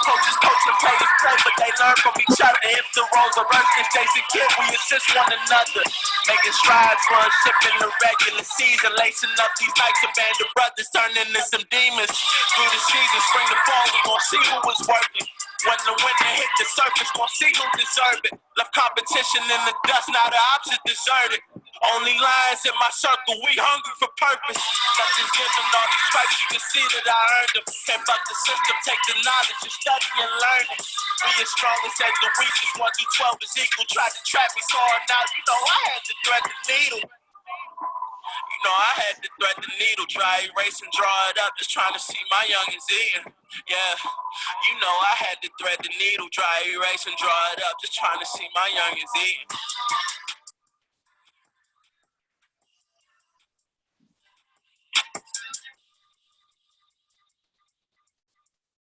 Coaches coach and players play, but they learn from each other. If the roles are reversed, it's Jason Kidd, we assist one another. Making strides for a ship in the regular season. Lacing up these nights, a band of brothers turning into some demons. Through the season, spring to fall, we gon' see who was working. When the winter hit the surface, gon' see who deserve it. Left competition in the dust, now the opposite deserted. Only lions in my circle, we hungry for purpose. Nothing's given all these stripes, you can see that I earned them. Can't buck the system, take the knowledge and study and learn it. We as strong as the weakest, 1 through 12 is equal. Tried to trap me, saw it now, you know I had to thread the needle. You know I had to thread the needle, try erase and draw it up, just trying to see my youngins eating. Yeah, you know I had to thread the needle, try erase and draw it up, just trying to see my youngins eating.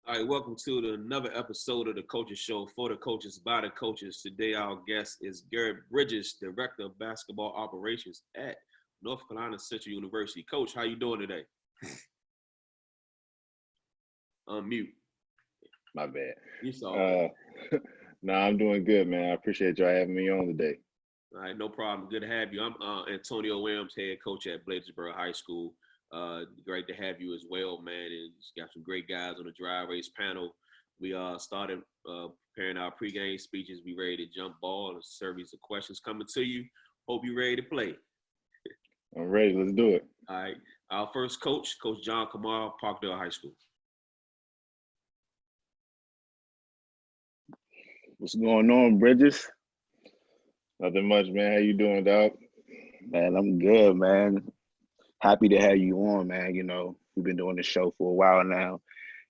All right, welcome to another episode of the Coaches Show for the coaches, by the coaches. Today, our guest is Garrett Bridges, Director of Basketball Operations at North Carolina Central University. Coach, how you doing today? Unmute. My bad. You saw. No, I'm doing good, man. I appreciate y'all having me on today. All right, no problem. Good to have you. I'm Antonio Williams, head coach at Bladensboro High School. Great to have you as well, man. And got some great guys on the dry race panel. We started preparing our pregame speeches. We ready to jump ball. A series of questions coming to you. Hope you're ready to play. I'm ready. Let's do it. All right. Our first coach, Coach John Kamara, Parkdale High School. What's going on, Bridges? Nothing much, man. How you doing, dog? Man, I'm good, man. Happy to have you on, man. You know, we've been doing this show for a while now,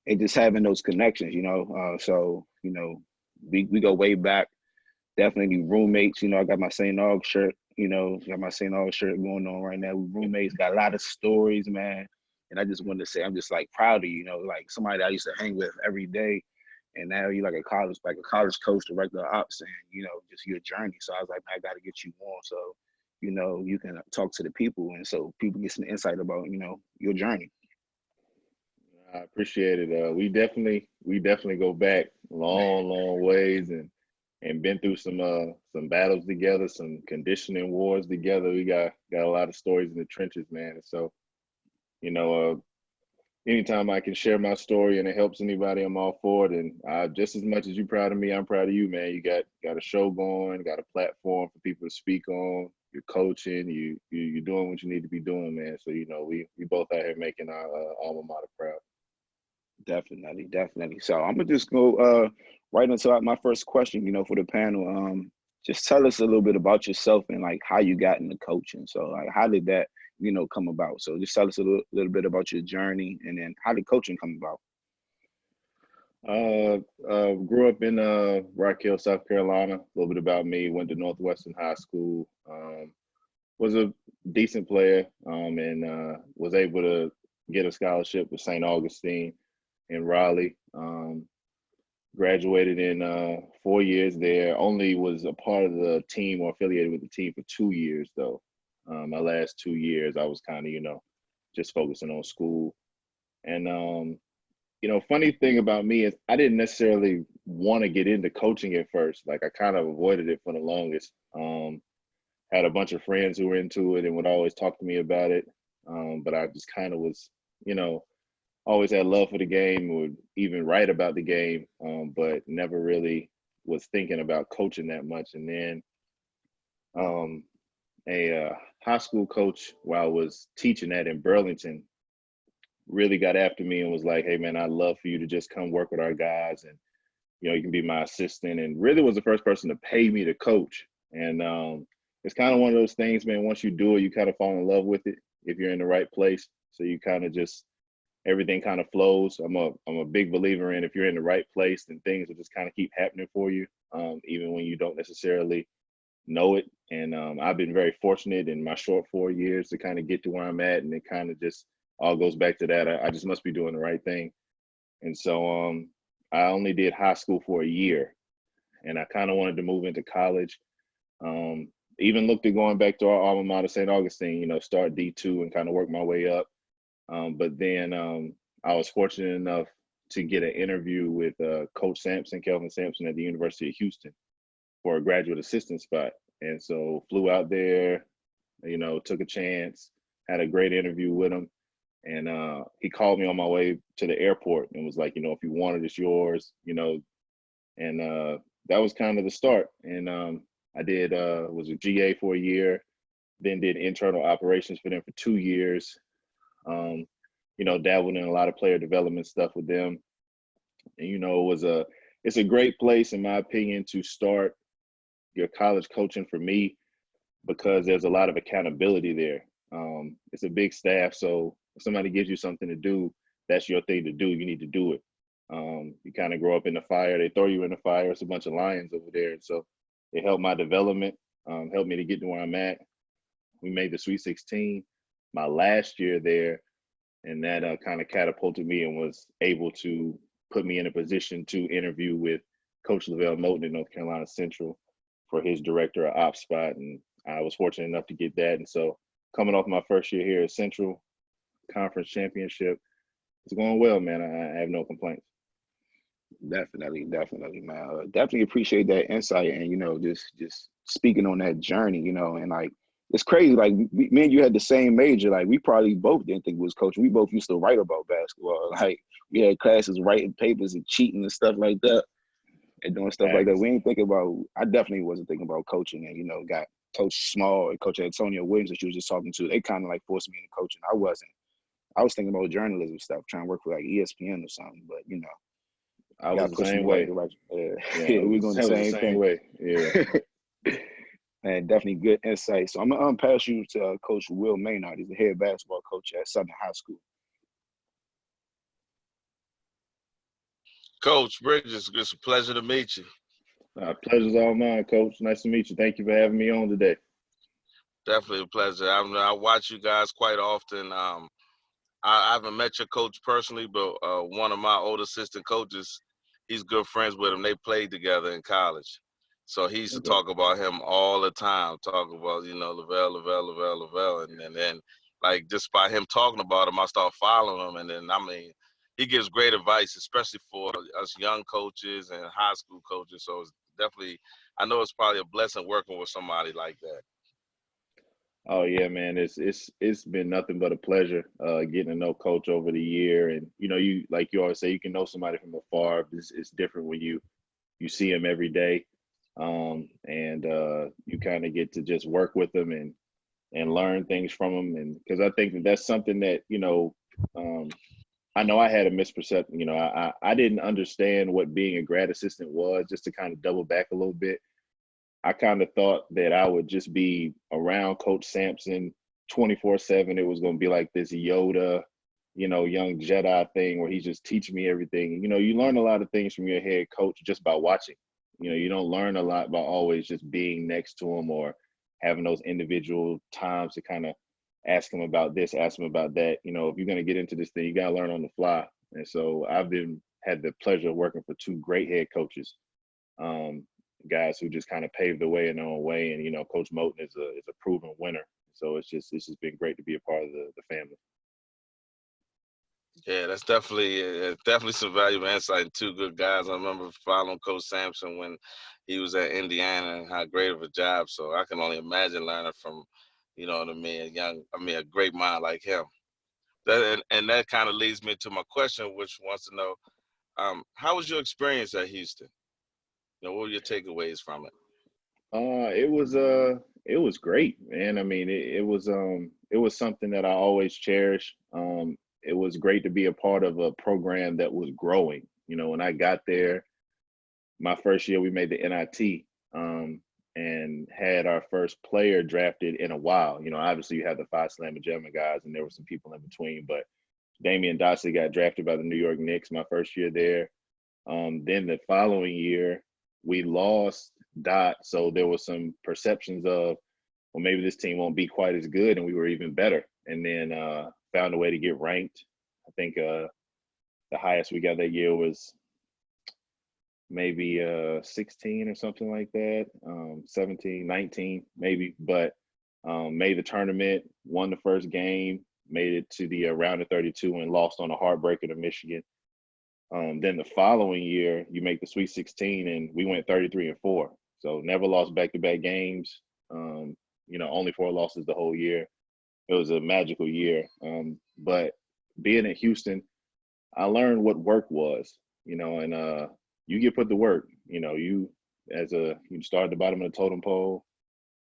and just having those connections, you know. So, you know, we go way back. Definitely roommates. You know, I got my St. Aug shirt. You know, got my St. Aug shirt going on right now. We roommates, got a lot of stories, man. And I just wanted to say, I'm just like proud of you. You know, like somebody that I used to hang with every day, and now you're like a college coach, director of ops, and you know, just your journey. So I was like, man, I got to get you on. So, you know, you can talk to the people, and so people get some insight about, you know, your journey. I appreciate it. We definitely go back long ways, and been through some battles together, some conditioning wars together. We got a lot of stories in the trenches, man. And so, you know, anytime I can share my story and it helps anybody, I'm all for it. And just as much as you're proud of me, I'm proud of you, man. You got a show going, got a platform for people to speak on. You're coaching, you're doing what you need to be doing, man. So, you know, we both out here making our alma mater proud. Definitely. So I'm gonna just go right into my first question, you know, for the panel. Just tell us a little bit about yourself and like how you got into coaching. So like how did that, you know, come about? So just tell us a little bit about your journey, and then how did coaching come about? Grew up in Rock Hill, South Carolina. A little bit about me. Went to Northwestern High School. Was a decent player, and was able to get a scholarship with St. Augustine in Raleigh. Graduated in 4 years there. Only was a part of the team or affiliated with the team for 2 years though. My last 2 years, I was kind of, you know, just focusing on school. And you know, funny thing about me is I didn't necessarily want to get into coaching at first. Like I kind of avoided it for the longest. Had a bunch of friends who were into it and would always talk to me about it. But I just kind of was, you know, always had love for the game, would even write about the game, but never really was thinking about coaching that much. And then a high school coach, while I was teaching that in Burlington, really got after me and was like, hey man, I'd love for you to just come work with our guys, and you know, you can be my assistant. And really was the first person to pay me to coach. And it's kind of one of those things, man, once you do it, you kind of fall in love with it if you're in the right place. So you kind of just, everything kind of flows. I'm a big believer in, if you're in the right place, then things will just kind of keep happening for you, even when you don't necessarily know it. And I've been very fortunate in my short 4 years to kind of get to where I'm at, and it kind of just all goes back to that. I just must be doing the right thing. And so I only did high school for a year, and I kind of wanted to move into college. Even looked at going back to our alma mater, St. Augustine, you know, start D2 and kind of work my way up. But then I was fortunate enough to get an interview with Coach Sampson, Kelvin Sampson at the University of Houston for a graduate assistant spot. And so flew out there, took a chance, had a great interview with him. And he called me on my way to the airport and was like, if you want it, it's yours, and that was kind of the start. And I did, was a GA for a year, then did internal operations for them for 2 years. Dabbled in a lot of player development stuff with them. And, it's a great place, in my opinion, to start your college coaching for me, because there's a lot of accountability there. It's a big staff, so if somebody gives you something to do, that's your thing to do. You need to do it. You kind of grow up in the fire. They throw you in the fire. It's a bunch of lions over there. And so it helped my development, helped me to get to where I'm at. We made the Sweet 16 my last year there, and that kind of catapulted me and was able to put me in a position to interview with Coach Lavelle Moten in North Carolina Central for his director of ops spot. And I was fortunate enough to get that. And so coming off my first year here at Central Conference Championship, it's going well, man. I have no complaints. Definitely, man. Definitely appreciate that insight, and just speaking on that journey, and like it's crazy. Like me and you had the same major. Like we probably both didn't think we was coaching. We both used to write about basketball. Like we had classes writing papers and cheating and stuff like that, and doing stuff like that. We ain't thinking about. I definitely wasn't thinking about coaching, and got Coach Small and Coach Antonio Williams that you was just talking to. They kind of like forced me into coaching. I wasn't. I was thinking about journalism stuff, trying to work for like ESPN or something. But I was the same way. Yeah, we're going the same way. Yeah. And definitely good insight. So I'm gonna pass you to Coach Will Maynard. He's the head basketball coach at Southern High School. Coach Bridges, it's a pleasure to meet you. Pleasure's all mine, Coach. Nice to meet you. Thank you for having me on today. Definitely a pleasure. I watch you guys quite often. I haven't met your coach personally, but one of my old assistant coaches, he's good friends with him. They played together in college. So he used to talk about him all the time, talk about, Lavelle. And then, like, just by him talking about him, I start following him. And then, he gives great advice, especially for us young coaches and high school coaches. So it's definitely, I know it's probably a blessing working with somebody like that. Oh yeah, man. It's been nothing but a pleasure getting to know Coach over the year. And you like you always say, you can know somebody from afar. It's different when you see him every day, and you kind of get to just work with them and learn things from them. And because I think that's something that I know I had a misperception. I didn't understand what being a grad assistant was. Just to kind of double back a little bit, I kind of thought that I would just be around Coach Sampson 24/7. It was going to be like this Yoda, young Jedi thing where he's just teaching me everything. You learn a lot of things from your head coach just by watching. You don't learn a lot by always just being next to him or having those individual times to kind of ask him about this, ask him about that. If you're going to get into this thing, you got to learn on the fly. And so I've had the pleasure of working for two great head coaches. Guys who just kind of paved the way in their own way. And, Coach Moten is a proven winner. So it's just been great to be a part of the family. Yeah, that's definitely some valuable insight and two good guys. I remember following Coach Sampson when he was at Indiana and how great of a job. So I can only imagine learning from, a great mind like him. That kind of leads me to my question, which wants to know, how was your experience at Houston? What were your takeaways from it? It was great, man. I mean, it was something that I always cherish. It was great to be a part of a program that was growing. When I got there, my first year, we made the NIT, and had our first player drafted in a while. Obviously you have the 5 Slamma Jamma guys, and there were some people in between, but Damian Dotson got drafted by the New York Knicks my first year there. Then the following year, we lost Dot, so there was some perceptions of, well, maybe this team won't be quite as good, and we were even better. And then found a way to get ranked. I think the highest we got that year was maybe 16 or something like that, 17, 19 maybe, but made the tournament, won the first game, made it to the round of 32 and lost on a heartbreaker to Michigan. Then the following year, you make the Sweet 16, and we went 33-4. So never lost back-to-back games. Only 4 losses the whole year. It was a magical year. But being in Houston, I learned what work was. And you get put to work. You start at the bottom of the totem pole,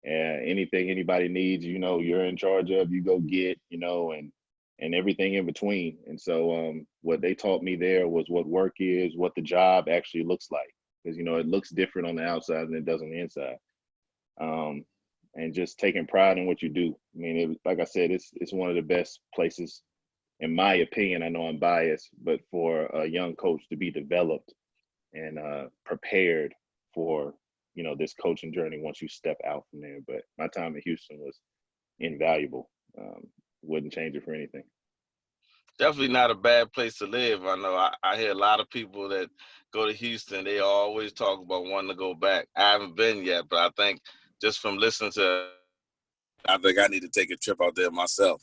and anything anybody needs, you're in charge of. You go get, and everything in between. And so what they taught me there was what work is, what the job actually looks like. Because, it looks different on the outside than it does on the inside. And just taking pride in what you do. I mean, like I said, it's one of the best places, in my opinion. I know I'm biased, but for a young coach to be developed and prepared for, this coaching journey once you step out from there. But my time in Houston was invaluable. Wouldn't change it for anything. Definitely not a bad place to live. I know I hear a lot of people that go to Houston, they always talk about wanting to go back. I haven't been yet, but I think just from listening to, I think I need to take a trip out there myself.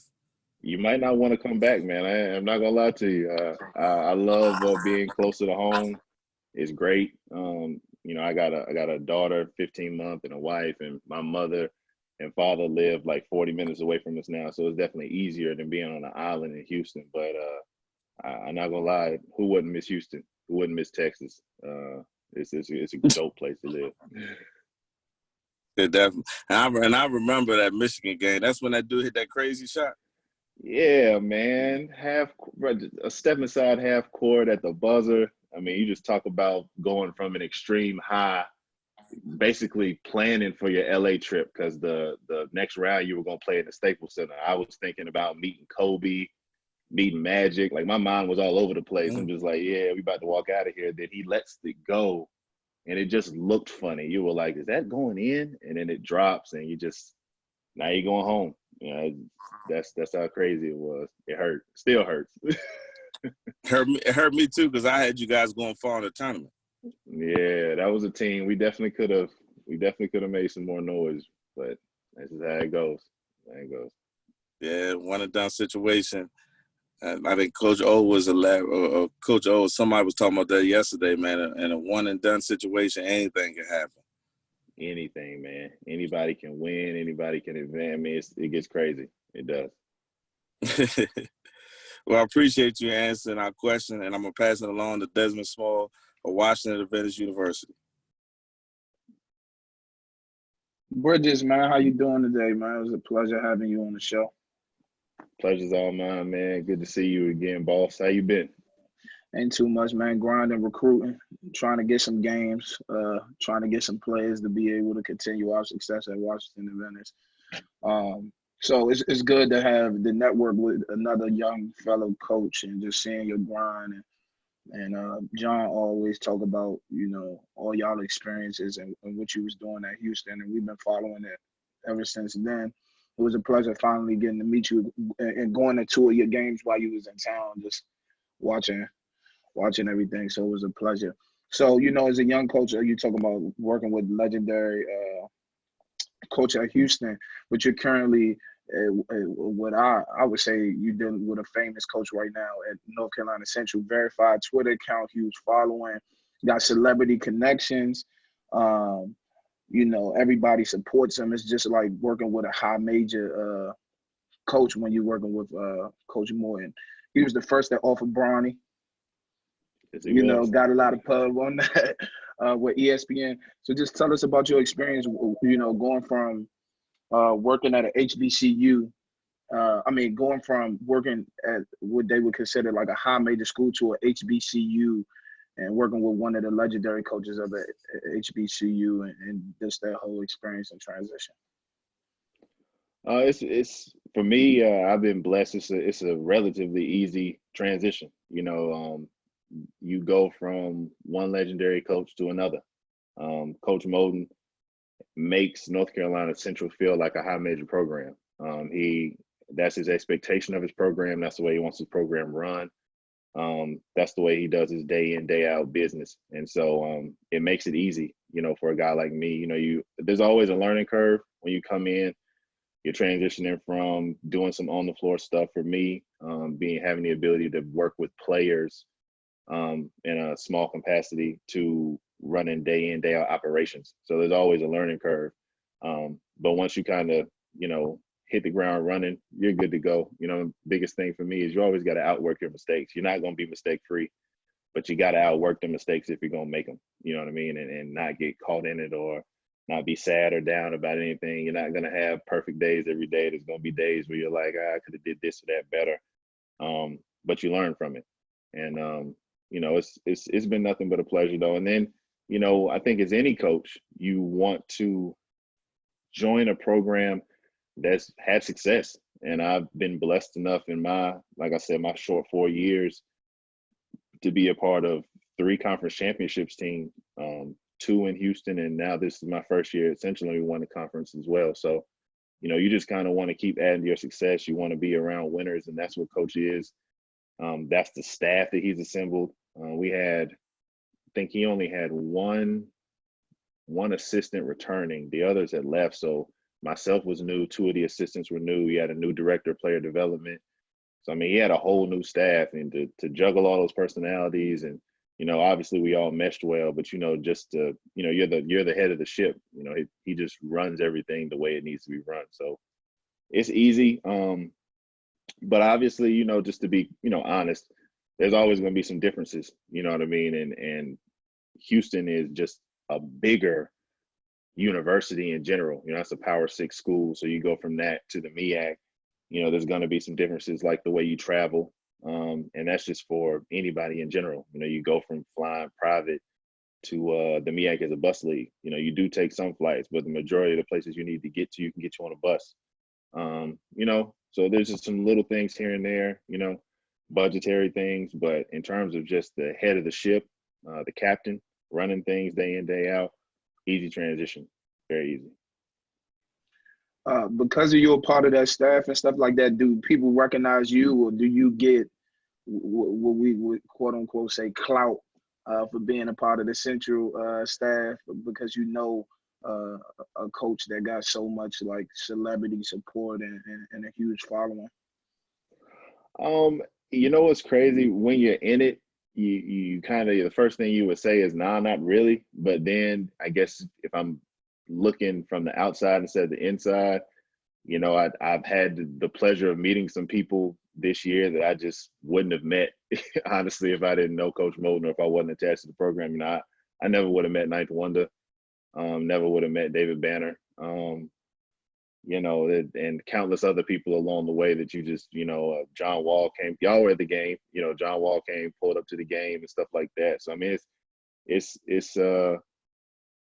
You might not want to come back, man. I'm not gonna lie to you. I love being closer to home. It's great. I got a daughter, 15-month, and a wife, and my mother and father live like 40 minutes away from us now, so it's definitely easier than being on an island in Houston. But I'm not gonna lie, who wouldn't miss Houston? Who wouldn't miss Texas? It's a dope place to live. Yeah, definitely. And I remember that Michigan game. That's when that dude hit that crazy shot. Yeah, man. A step inside half court at the buzzer. I mean, you just talk about going from an extreme high, basically planning for your LA trip, because the next round you were going to play in the Staples Center. I was thinking about meeting Kobe, meeting Magic. Like, my mind was all over the place. I'm just like, yeah, we about to walk out of here. Then he lets it go, and it just looked funny. You were like, is that going in? And then it drops, and now you're going home. That's how crazy it was. It hurt. Still hurts. It hurt me too, because I had you guys going far in the tournament. Yeah, that was a team. We definitely could have made some more noise, but that's just how it goes. Yeah, one and done situation. I think Coach O was Coach O. Somebody was talking about that yesterday, man. In a one and done situation, anything can happen. Anything, man. Anybody can win. Anybody can advance. I mean, it gets crazy. It does. Well, I appreciate you answering our question, and I'm going to pass it along to Desmond Small of Washington Adventist University. Bridges, man, how you doing today, man? It was a pleasure having you on the show. Pleasure's all mine, man. Good to see you again, boss. How you been? Ain't too much, man. Grinding, recruiting, trying to get some games, trying to get some players to be able to continue our success at Washington Adventist. So it's good to have the network with another young fellow coach and just seeing your grind. And John always talk about, all y'all experiences and what you was doing at Houston, and we've been following it ever since then. It was a pleasure finally getting to meet you and going to 2 of your games while you was in town, just watching everything. So it was a pleasure. So, as a young coach, you talking about working with legendary coach at Houston, but you're currently what I would say you're dealing with a famous coach right now at North Carolina Central. Verified Twitter account, huge following, got celebrity connections. Everybody supports him. It's just like working with a high major coach when you're working with Coach Morton. He was the first that offered Bronny. Got a lot of pub on that with ESPN. So just tell us about your experience, going from working at an HBCU. Going from working at what they would consider like a high major school to an HBCU and working with one of the legendary coaches of the HBCU and just that whole experience and transition. It's for me. I've been blessed. It's a relatively easy transition. You go from one legendary coach to another. Coach Moden makes North Carolina Central feel like a high major program. That's his expectation of his program. That's the way he wants his program run. That's the way he does his day in, day out business. And so it makes it easy, for a guy like me. There's always a learning curve when you come in. You're transitioning from doing some on the floor stuff for me, having the ability to work with players in a small capacity to running day in, day out operations. So there's always a learning curve. But once you kind of, hit the ground running, you're good to go. Biggest thing for me is you always got to outwork your mistakes. You're not going to be mistake free, but you got to outwork the mistakes if you're going to make them. You know what I mean? And not get caught in it or not be sad or down about anything. You're not going to have perfect days every day. There's going to be days where you're like, I could have did this or that better. But you learn from it. And, it's been nothing but a pleasure though. And then, I think as any coach, you want to join a program that's had success. And I've been blessed enough in my short 4 years to be a part of 3 conference championships team, 2 in Houston. And now this is my first year at Central, and we won the conference as well. So, you just kind of want to keep adding to your success. You want to be around winners, and that's what Coach is. That's the staff that he's assembled. I think he only had one assistant returning. The others had left. So myself was new. 2 of the assistants were new. He had a new director of player development. So, he had a whole new staff, and to juggle all those personalities and, obviously we all meshed well, but, just to, you're the head of the ship, he just runs everything the way it needs to be run. So it's easy. But obviously, just to be, honest, there's always going to be some differences, you know what I mean? And Houston is just a bigger university in general. It's a Power 6 school. So you go from that to the MEAC, there's going to be some differences like the way you travel. And that's just for anybody in general. You go from flying private to the MEAC as a bus league. You do take some flights, but the majority of the places you need to get to, you can get you on a bus. So there's just some little things here and there, budgetary things. But in terms of just the head of the ship, the captain, running things day in, day out, easy transition, very easy. Because of you're a part of that staff and stuff like that, do people recognize you, or do you get what we would quote unquote say clout for being a part of the Central staff because a coach that got so much like celebrity support and a huge following? What's crazy, when you're in it, you kind of, the first thing you would say is, nah, not really. But then I guess if I'm looking from the outside instead of the inside, I've had the pleasure of meeting some people this year that I just wouldn't have met, honestly, if I didn't know Coach Moulton or if I wasn't attached to the program. I never would have met Ninth Wonder, never would have met David Banner, and countless other people along the way that you just, John Wall came, y'all were at the game, John Wall came, pulled up to the game and stuff like that. So, it's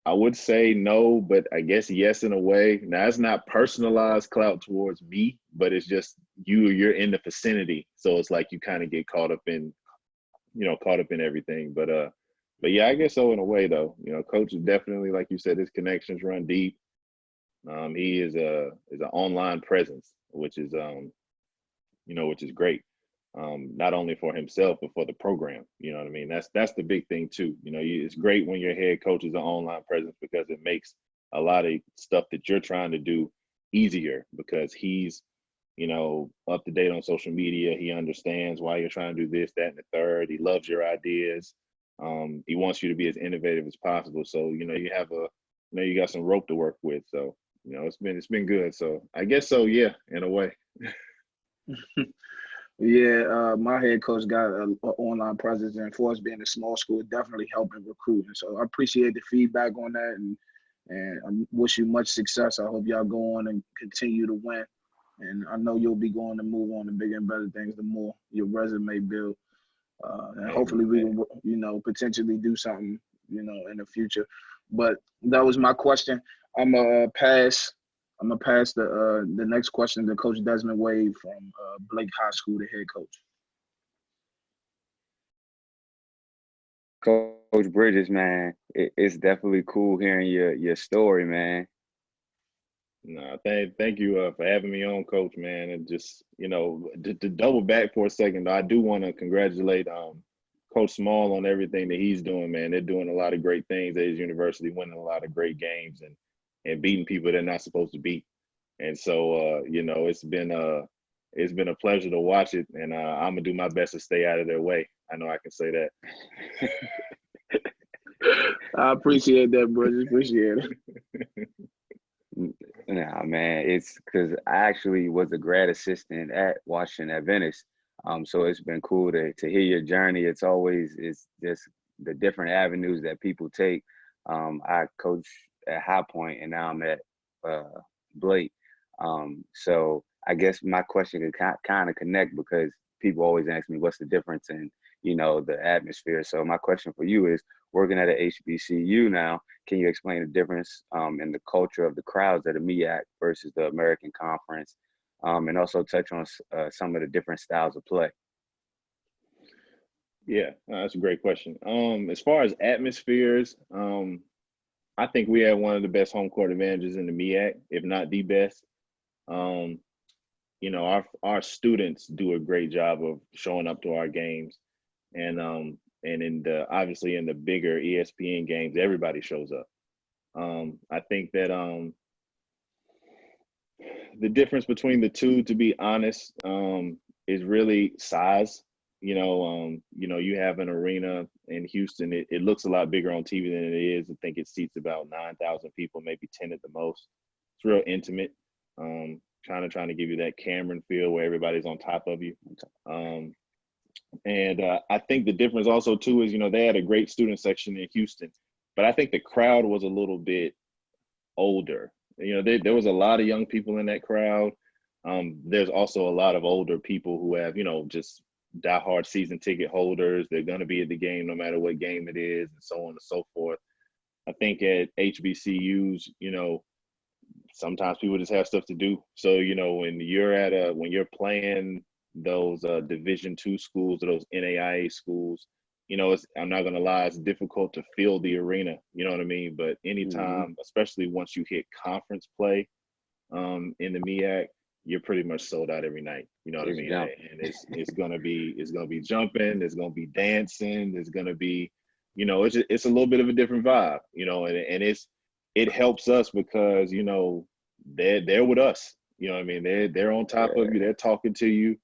I would say no, but I guess yes in a way. Now, it's not personalized clout towards me, but it's just you're in the vicinity. So it's like you kind of get caught up in everything. But yeah, I guess so in a way though. Coach is definitely, like you said, his connections run deep. He is an online presence, which is which is great. Not only for himself, but for the program. You know what I mean? That's the big thing too. It's great when your head coach is an online presence because it makes a lot of stuff that you're trying to do easier because he's, up to date on social media. He understands why you're trying to do this, that, and the third. He loves your ideas. He wants you to be as innovative as possible. So, you have you got some rope to work with. So, it's been good. So I guess so. Yeah, in a way. Yeah, my head coach got an online presence, and for us being a small school, definitely helping recruiting. So I appreciate the feedback on that, and I wish you much success. I hope y'all go on and continue to win. And I know you'll be going to move on to bigger and better things the more your resume build. And hopefully we can, potentially do something, in the future. But that was my question. I'm gonna pass the next question to Coach Desmond Wade from Blake High School, the head coach. Coach Bridges, man, it's definitely cool hearing your story, man. No, thank you for having me on, Coach, man. And just, to double back for a second, I do want to congratulate Coach Small on everything that he's doing, man. They're doing a lot of great things at his university, winning a lot of great games and beating people they're not supposed to beat. And so, it's been a pleasure to watch it, and I'm gonna do my best to stay out of their way. I know I can say that. I appreciate that, bro. Just appreciate it. Nah, man, it's because I actually was a grad assistant at Washington Adventist. So it's been cool to hear your journey. It's just the different avenues that people take. I coach at High Point, and now I'm at Blake. So I guess my question could kind of connect because people always ask me what's the difference in, the atmosphere. So my question for you is, working at a HBCU now, can you explain the difference in the culture of the crowds at a MEAC versus the American Conference, and also touch on some of the different styles of play? Yeah, that's a great question. As far as atmospheres, I think we have one of the best home court advantages in the MEAC, if not the best. Our students do a great job of showing up to our games, and obviously in the bigger ESPN games, everybody shows up. I think that the difference between the two, to be honest, is really size. You have an arena in Houston. It looks a lot bigger on TV than it is. I think it seats about 9,000 people, maybe 10 at the most. It's real intimate. Trying to give you that Cameron feel where everybody's on top of you. And I think the difference also too is, they had a great student section in Houston, but I think the crowd was a little bit older. There was a lot of young people in that crowd. There's also a lot of older people who have, just diehard season ticket holders. They're going to be at the game no matter what game it is, and so on and so forth. I think at HBCUs, sometimes people just have stuff to do. So, when you're playing those Division II schools or those NAIA schools, I'm not gonna lie, it's difficult to fill the arena. You know what I mean? But anytime, especially once you hit conference play, in the MEAC, you're pretty much sold out every night. You know what I mean? And it's gonna be jumping, there's gonna be dancing, there's gonna be, it's a little bit of a different vibe. And it helps us because they're with us. You know what I mean? They're on top of you. They're talking to you.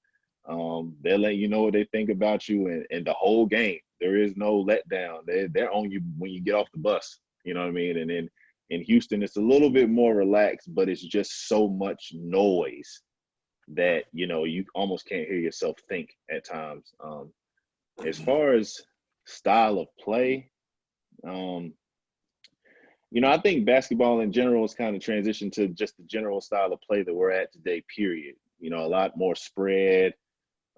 They're letting you know what they think about you, and the whole game. There is no letdown. They're on you when you get off the bus. You know what I mean? And then in Houston, it's a little bit more relaxed, but it's just so much noise that you almost can't hear yourself think at times. As far as style of play, I think basketball in general has kind of transitioned to just the general style of play that we're at today, period. A lot more spread,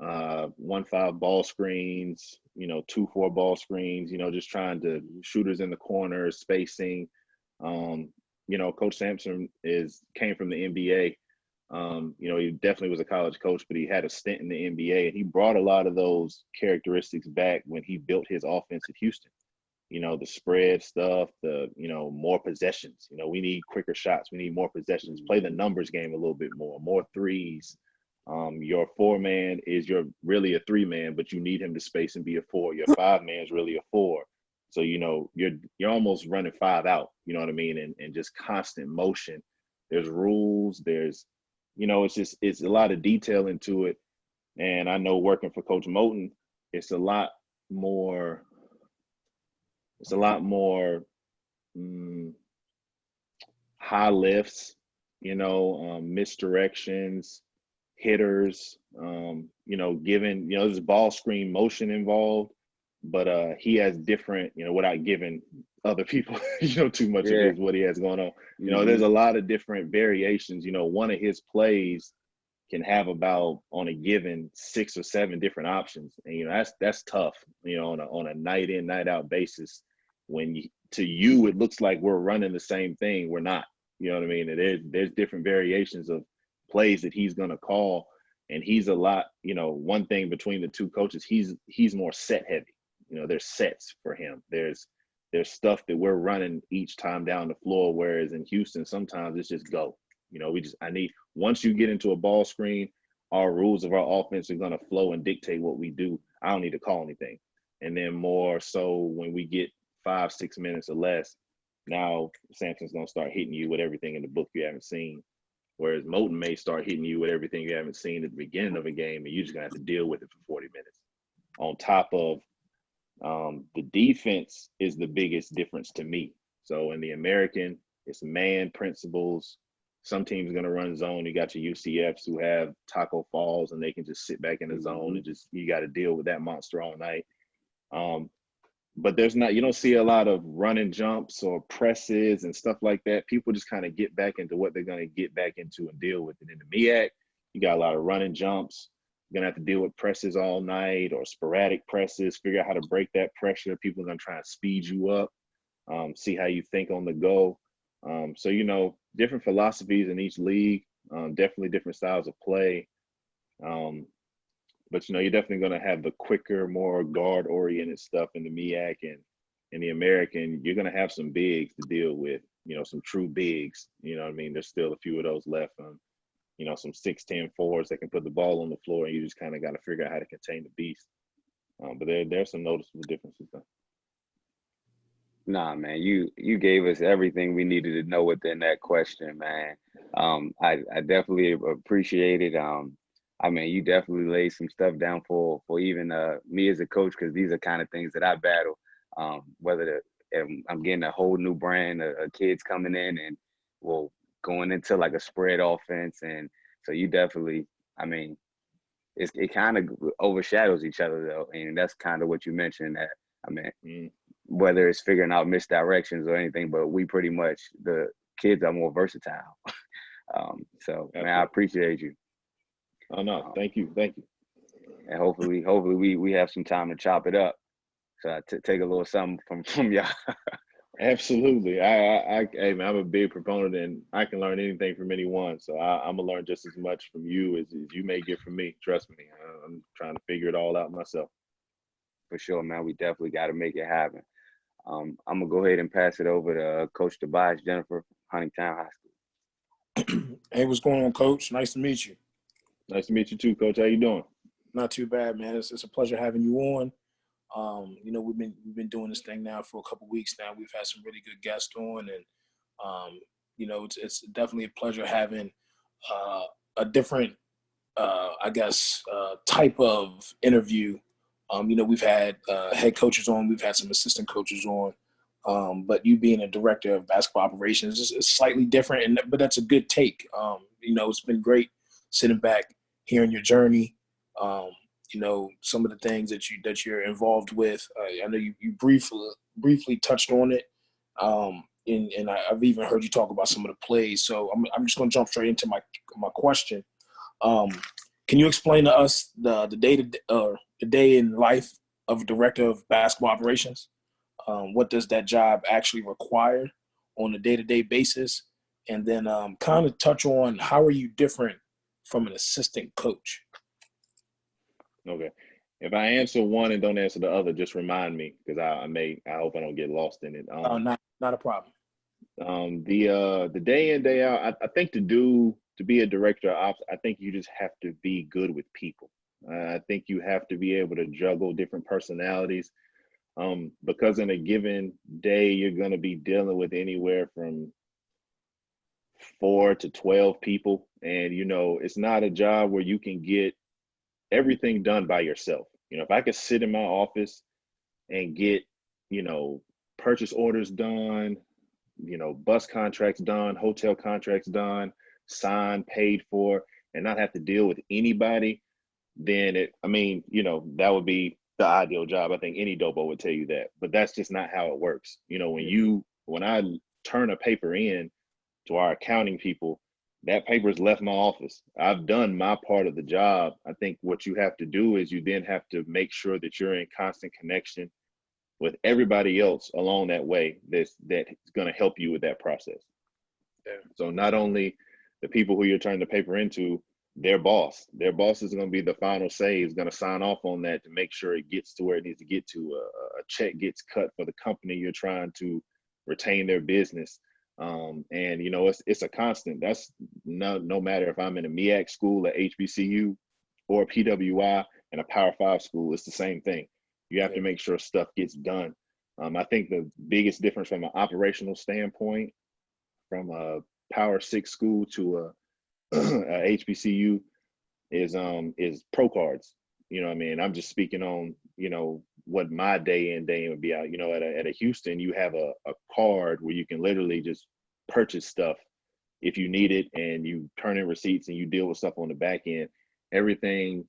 1-5 ball screens, 2-4 ball screens, just trying to shooters in the corner, spacing. Coach Sampson came from the NBA. He definitely was a college coach, but he had a stint in the NBA, and he brought a lot of those characteristics back when he built his offense at Houston. The spread stuff, the, more possessions. We need quicker shots. We need more possessions. Play the numbers game a little bit more threes. Your 4-man is really a 3-man, but you need him to space and be a 4. Your 5-man is really a 4. So, you're almost running 5 out, you know what I mean? And just constant motion. There's rules. There's, it's a lot of detail into it. And I know working for Coach Moten, it's a lot more high lifts, misdirections, hitters, given, there's ball screen motion involved, but he has different, without giving other people, too much of his, what he has going on. There's a lot of different variations. One of his plays can have about, on a given, 6 or 7 different options. And, that's tough, on a night in, night out basis. When to you, it looks like we're running the same thing. We're not, you know what I mean? And there's different variations of plays that he's going to call. And he's a lot, one thing between the two coaches, he's more set heavy. There's sets for him. There's stuff that we're running each time down the floor. Whereas in Houston, sometimes it's just go. Once you get into a ball screen, our rules of our offense are going to flow and dictate what we do. I don't need to call anything. And then more so when we get 5-6 minutes or less, now Sampson's going to start hitting you with everything in the book you haven't seen. Whereas Moten may start hitting you with everything you haven't seen at the beginning of a game, and you're just going to have to deal with it for 40 minutes. on top of the defense is the biggest difference to me. So in the American, it's man principles. Some teams are going to run zone. You got your UCFs who have taco falls and they can just sit back in the zone and just, you got to deal with that monster all night. But you don't see a lot of running jumps or presses and stuff like that. People just kind of get back into what they're going to get back into and deal with it. In the MEAC, you got a lot of running jumps. You're going to have to deal with presses all night or sporadic presses, figure out how to break that pressure. People are going to try and speed you up, see how you think on the go. So, different philosophies in each league, definitely different styles of play. But, you're definitely going to have the quicker, more guard-oriented stuff in the MEAC, and in the American, you're going to have some bigs to deal with, some true bigs. You know what I mean? There's still a few of those left. Some 6'10" forwards that can put the ball on the floor, and you just kind of got to figure out how to contain the beast. But there's some noticeable differences, though. Nah, man, you gave us everything we needed to know within that question, man. I definitely appreciate it. You definitely laid some stuff down for even me as a coach, because these are kind of things that I battle. I'm getting a whole new brand of kids coming in and going into like a spread offense, and so you definitely, it kind of overshadows each other though, and that's kind of what you mentioned, that whether it's figuring out misdirections or anything, but we pretty much, the kids are more versatile. So man, I appreciate you. Oh no, thank you. And hopefully we have some time to chop it up. So I take a little something from y'all. Absolutely. Hey man, I'm a big proponent, and I can learn anything from anyone. So I'm gonna learn just as much from you as you may get from me. Trust me, I'm trying to figure it all out myself. For sure, man. We definitely got to make it happen. I'm gonna go ahead and pass it over to Coach Tobias Jennifer, Huntingtown High School. Hey, what's going on, Coach? Nice to meet you. Nice to meet you too, Coach. How you doing? Not too bad, man. It's a pleasure having you on. We've been doing this thing now for a couple weeks now. We've had some really good guests on, and it's definitely a pleasure having a different, type of interview. We've had head coaches on, we've had some assistant coaches on, but you being a director of basketball operations is slightly different, but that's a good take. It's been great sitting back, hearing your journey. Some of the things that you're involved with. I know you briefly touched on it, and I've even heard you talk about some of the plays. So I'm just going to jump straight into my question. Can you explain to us the day in life of a director of basketball operations? What does that job actually require on a day-to-day basis? And then kind of touch on how are you different from an assistant coach? Okay. If I answer one and don't answer the other, just remind me, because I hope I don't get lost in it. Not a problem. The day in, day out, I think to be a director of ops, I think you just have to be good with people. I think you have to be able to juggle different personalities, because in a given day, you're going to be dealing with anywhere from 4 to 12 people. And, it's not a job where you can get everything done by yourself. If I could sit in my office and get, purchase orders done, bus contracts done, hotel contracts done, signed, paid for, and not have to deal with anybody, then that would be the ideal job. I think any dopo would tell you that, but that's just not how it works. When I turn a paper in to our accounting people, that paper's left my office. I've done my part of the job. I think what you have to do is you then have to make sure that you're in constant connection with everybody else along that way that's going to help you with that process. Yeah. So not only the people who you're turning the paper into, their boss is going to be the final say, is going to sign off on that to make sure it gets to where it needs to get to. A check gets cut for the company you're trying to retain their business. It's a constant. That's no matter if I'm in a MEAC school, at HBCU, or a PWI and a Power 5 school, it's the same thing. You have to make sure stuff gets done. I think the biggest difference from an operational standpoint, from a Power 6 school to a HBCU, is pro cards. I'm just speaking on you know, what my day in, day in would be out. You know, at a Houston, you have a card where you can literally just purchase stuff if you need it, and you turn in receipts and you deal with stuff on the back end. Everything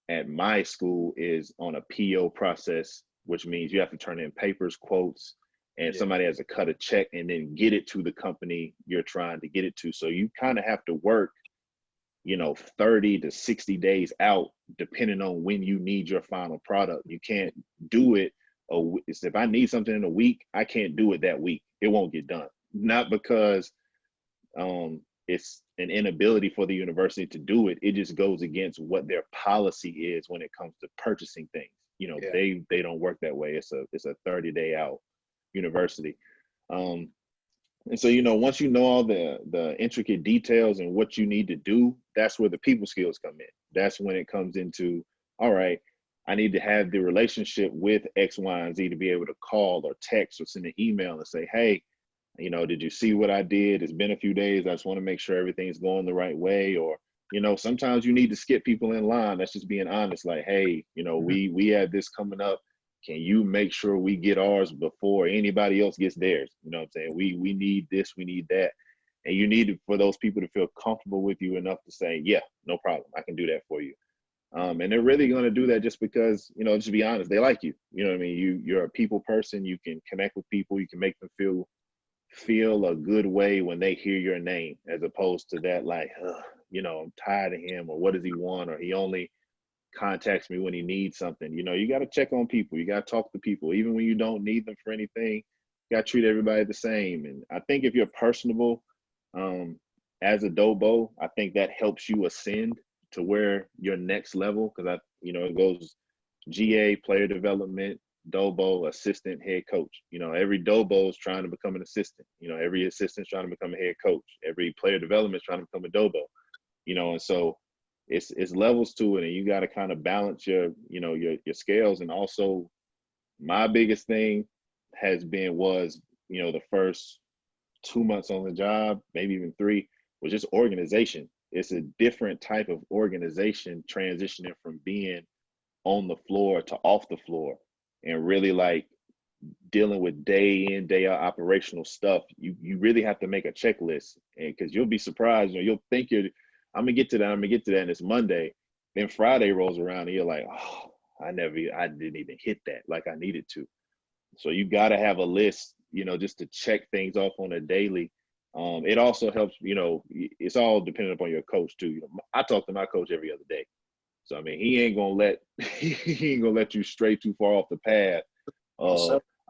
at my school is on a PO process, which means you have to turn in papers, quotes, and somebody has to cut a check and then get it to the company you're trying to get it to. So you kind of have to work, you know, 30 to 60 days out, depending on when you need your final product. You can't do it. If I need something in a week, I can't do it that week. It won't get done. Not because it's an inability for the university to do it. It just goes against what their policy is when it comes to purchasing things. You know, they don't work that way. It's a 30-day out university. And so, you know, once you know all the intricate details and what you need to do, that's where the people skills come in. That's when it comes into, all right, I need to have the relationship with X, Y, and Z to be able to call or text or send an email and say, hey, you know, did you see what I did? It's been a few days. I just want to make sure everything's going the right way. Or, you know, sometimes you need to skip people in line. That's just being honest. Like, hey, you know, we have this coming up. Can you make sure we get ours before anybody else gets theirs? You know what I'm saying? We need this, we need that. And you need for those people to feel comfortable with you enough to say, yeah, no problem. I can do that for you. And they're really going to do that just because, you know, just be honest, they like you. You know what I mean? You're a people person. You can connect with people. You can make them feel a good way when they hear your name, as opposed to that, like, you know, I'm tired of him, or what does he want, or he only contacts me when he needs something. You know, you got to check on people. You got to talk to people, even when you don't need them for anything. You got to treat everybody the same. And I think if you're personable as a Dobo, I think that helps you ascend to where your next level, because you know, it goes GA, player development, Dobo, assistant, head coach. You know, every Dobo is trying to become an assistant. You know, every assistant is trying to become a head coach. Every player development is trying to become a Dobo. You know, and so it's levels to it, and you got to kind of balance your scales. And also, my biggest thing was, you know, the first 2 months on the job, maybe even 3, was just organization. It's a different type of organization, transitioning from being on the floor to off the floor, and really like dealing with day in, day out operational stuff. You really have to make a checklist, and because you'll be surprised, you know, you'll think I'm gonna get to that, and it's Monday. Then Friday rolls around and you're like, oh, I didn't even hit that like I needed to. So you gotta have a list, you know, just to check things off on a daily. It also helps, you know, it's all dependent upon your coach too. You know, I talk to my coach every other day. So I mean, he ain't gonna let you stray too far off the path.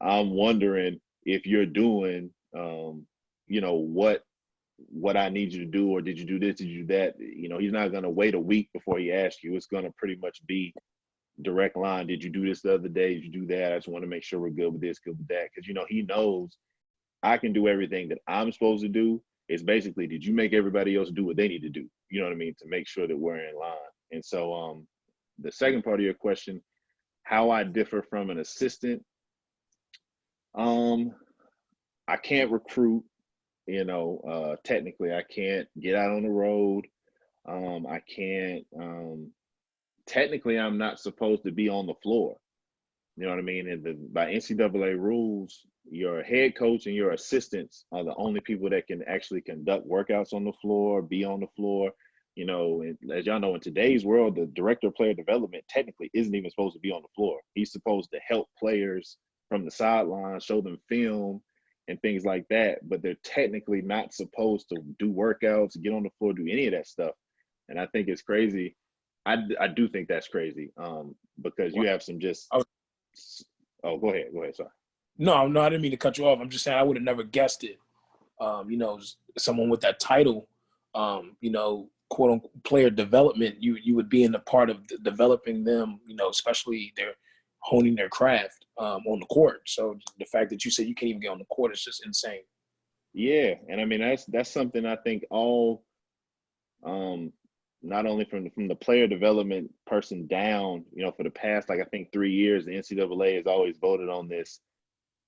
I'm wondering if you're doing, you know, what I need you to do, or did you do this, did you do that? You know, he's not gonna wait a week before he asks you. It's gonna pretty much be direct line. Did you do this the other day? Did you do that? I just want to make sure we're good with this, good with that. Because, you know, he knows I can do everything that I'm supposed to do. It's basically, did you make everybody else do what they need to do? You know what I mean? To make sure that we're in line. And so the second part of your question, how I differ from an assistant, I can't recruit, you know, technically I can't get out on the road. I can't, technically I'm not supposed to be on the floor. You know what I mean? And by NCAA rules, your head coach and your assistants are the only people that can actually conduct workouts on the floor, be on the floor. You know, and as y'all know, in today's world, the director of player development technically isn't even supposed to be on the floor. He's supposed to help players from the sideline, show them film and things like that, but they're technically not supposed to do workouts, get on the floor, do any of that stuff. And I think it's crazy. I do think that's crazy, because you have some just. Oh, go ahead. Sorry. No, I didn't mean to cut you off. I'm just saying I would have never guessed it. You know, someone with that title, you know, quote unquote player development, you would be in the part of developing them, you know, especially they're honing their craft on the court. So the fact that you said you can't even get on the court is just insane. Yeah, and I mean that's something I think all, not only from the player development person down, you know, for the past, like I think 3 years, the NCAA has always voted on this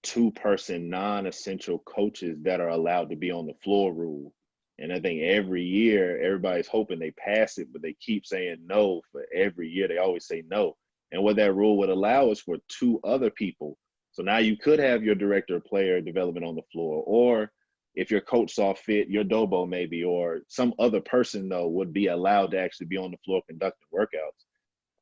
2-person non-essential coaches that are allowed to be on the floor rule. And I think every year everybody's hoping they pass it, but they keep saying no. For every year they always say no. And what that rule would allow is for 2 other people. So now you could have your director of player development on the floor, or if your coach saw fit, your Dobo maybe, or some other person though would be allowed to actually be on the floor conducting workouts,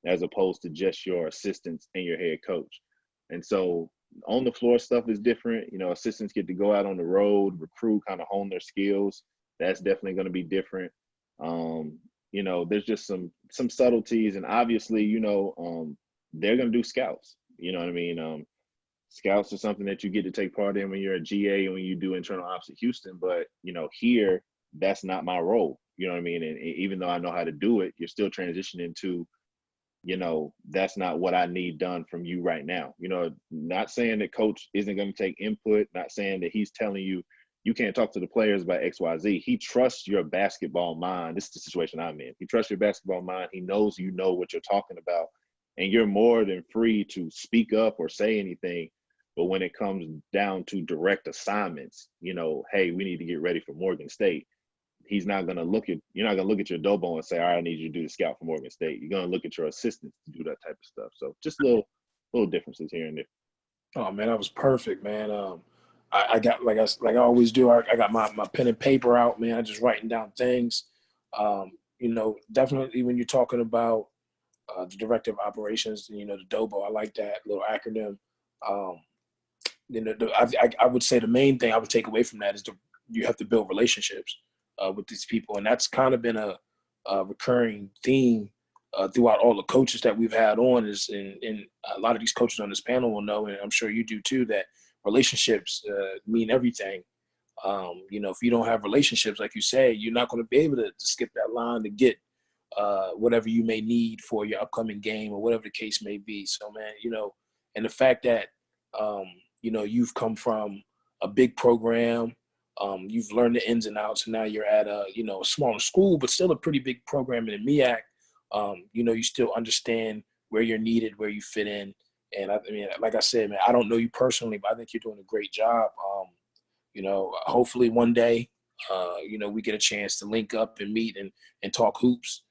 as opposed to just your assistants and your head coach. And so on the floor stuff is different. You know, assistants get to go out on the road, recruit, kind of hone their skills. That's definitely going to be different. You know, there's just some subtleties, and obviously, you know, they're going to do scouts. You know what I mean? Scouts are something that you get to take part in when you're a GA and when you do internal ops at Houston. But, you know, here, that's not my role. You know what I mean? And even though I know how to do it, you're still transitioning to, you know, that's not what I need done from you right now. You know, not saying that coach isn't going to take input, not saying that he's telling you, you can't talk to the players about X, Y, Z. He trusts your basketball mind. This is the situation I'm in. He trusts your basketball mind. He knows you know what you're talking about. And you're more than free to speak up or say anything. But when it comes down to direct assignments, you know, hey, we need to get ready for Morgan State. He's not going to look at, you're not going to look at your Dobo and say, all right, I need you to do the scout for Morgan State. You're going to look at your assistants to do that type of stuff. So just little differences here and there. Oh man, that was perfect, man. I got like I always do. I got my pen and paper out, man. I just writing down things. You know, definitely when you're talking about the director of operations, you know, the Dobo, I like that little acronym. You know, I would say the main thing I would take away from that is you have to build relationships with these people, and that's kind of been a recurring theme throughout all the coaches that we've had on. Is and a lot of these coaches on this panel will know, and I'm sure you do too, that relationships mean everything. You know, if you don't have relationships, like you say, you're not going to be able to skip that line to get whatever you may need for your upcoming game or whatever the case may be. So, man, you know, and the fact that you know, you've come from a big program, you've learned the ins and outs, and now you're at a, you know, a smaller school, but still a pretty big program in the MEAC. You know, you still understand where you're needed, where you fit in. And I mean, like I said, man, I don't know you personally, but I think you're doing a great job. You know, hopefully one day, you know, we get a chance to link up and meet and talk hoops.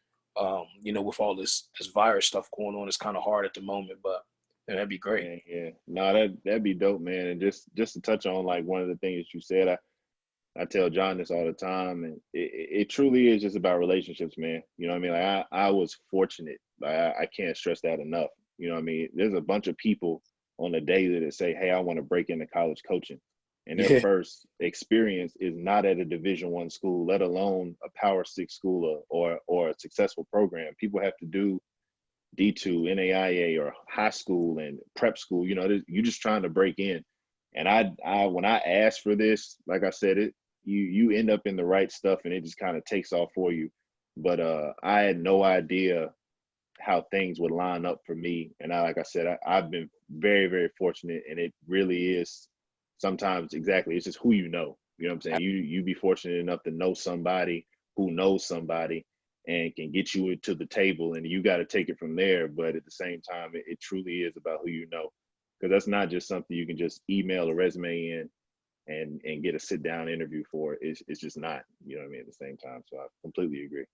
You know, with all this virus stuff going on, it's kind of hard at the moment, but yeah, that'd be great. Yeah. No, that'd be dope, man. And just to touch on like one of the things you said, I tell John this all the time, and it truly is just about relationships, man. You know what I mean? Like I was fortunate. I can't stress that enough. You know what I mean? There's a bunch of people on the daily that say, hey, I want to break into college coaching. And their first experience is not at a Division I school, let alone a Power 6 school or a successful program. People have to do D2, NAIA, or high school and prep school. You know, you're just trying to break in. And I when I asked for this, like I said, you end up in the right stuff and it just kind of takes off for you. But I had no idea how things would line up for me. And like I said, I've been very, very fortunate, and it really is sometimes exactly, it's just who you know. You know what I'm saying? You be fortunate enough to know somebody who knows somebody and can get you to the table, and you got to take it from there. But at the same time, it truly is about who you know, because that's not just something you can just email a resume in and get a sit down interview for. It's just not, you know what I mean, at the same time. So I completely agree.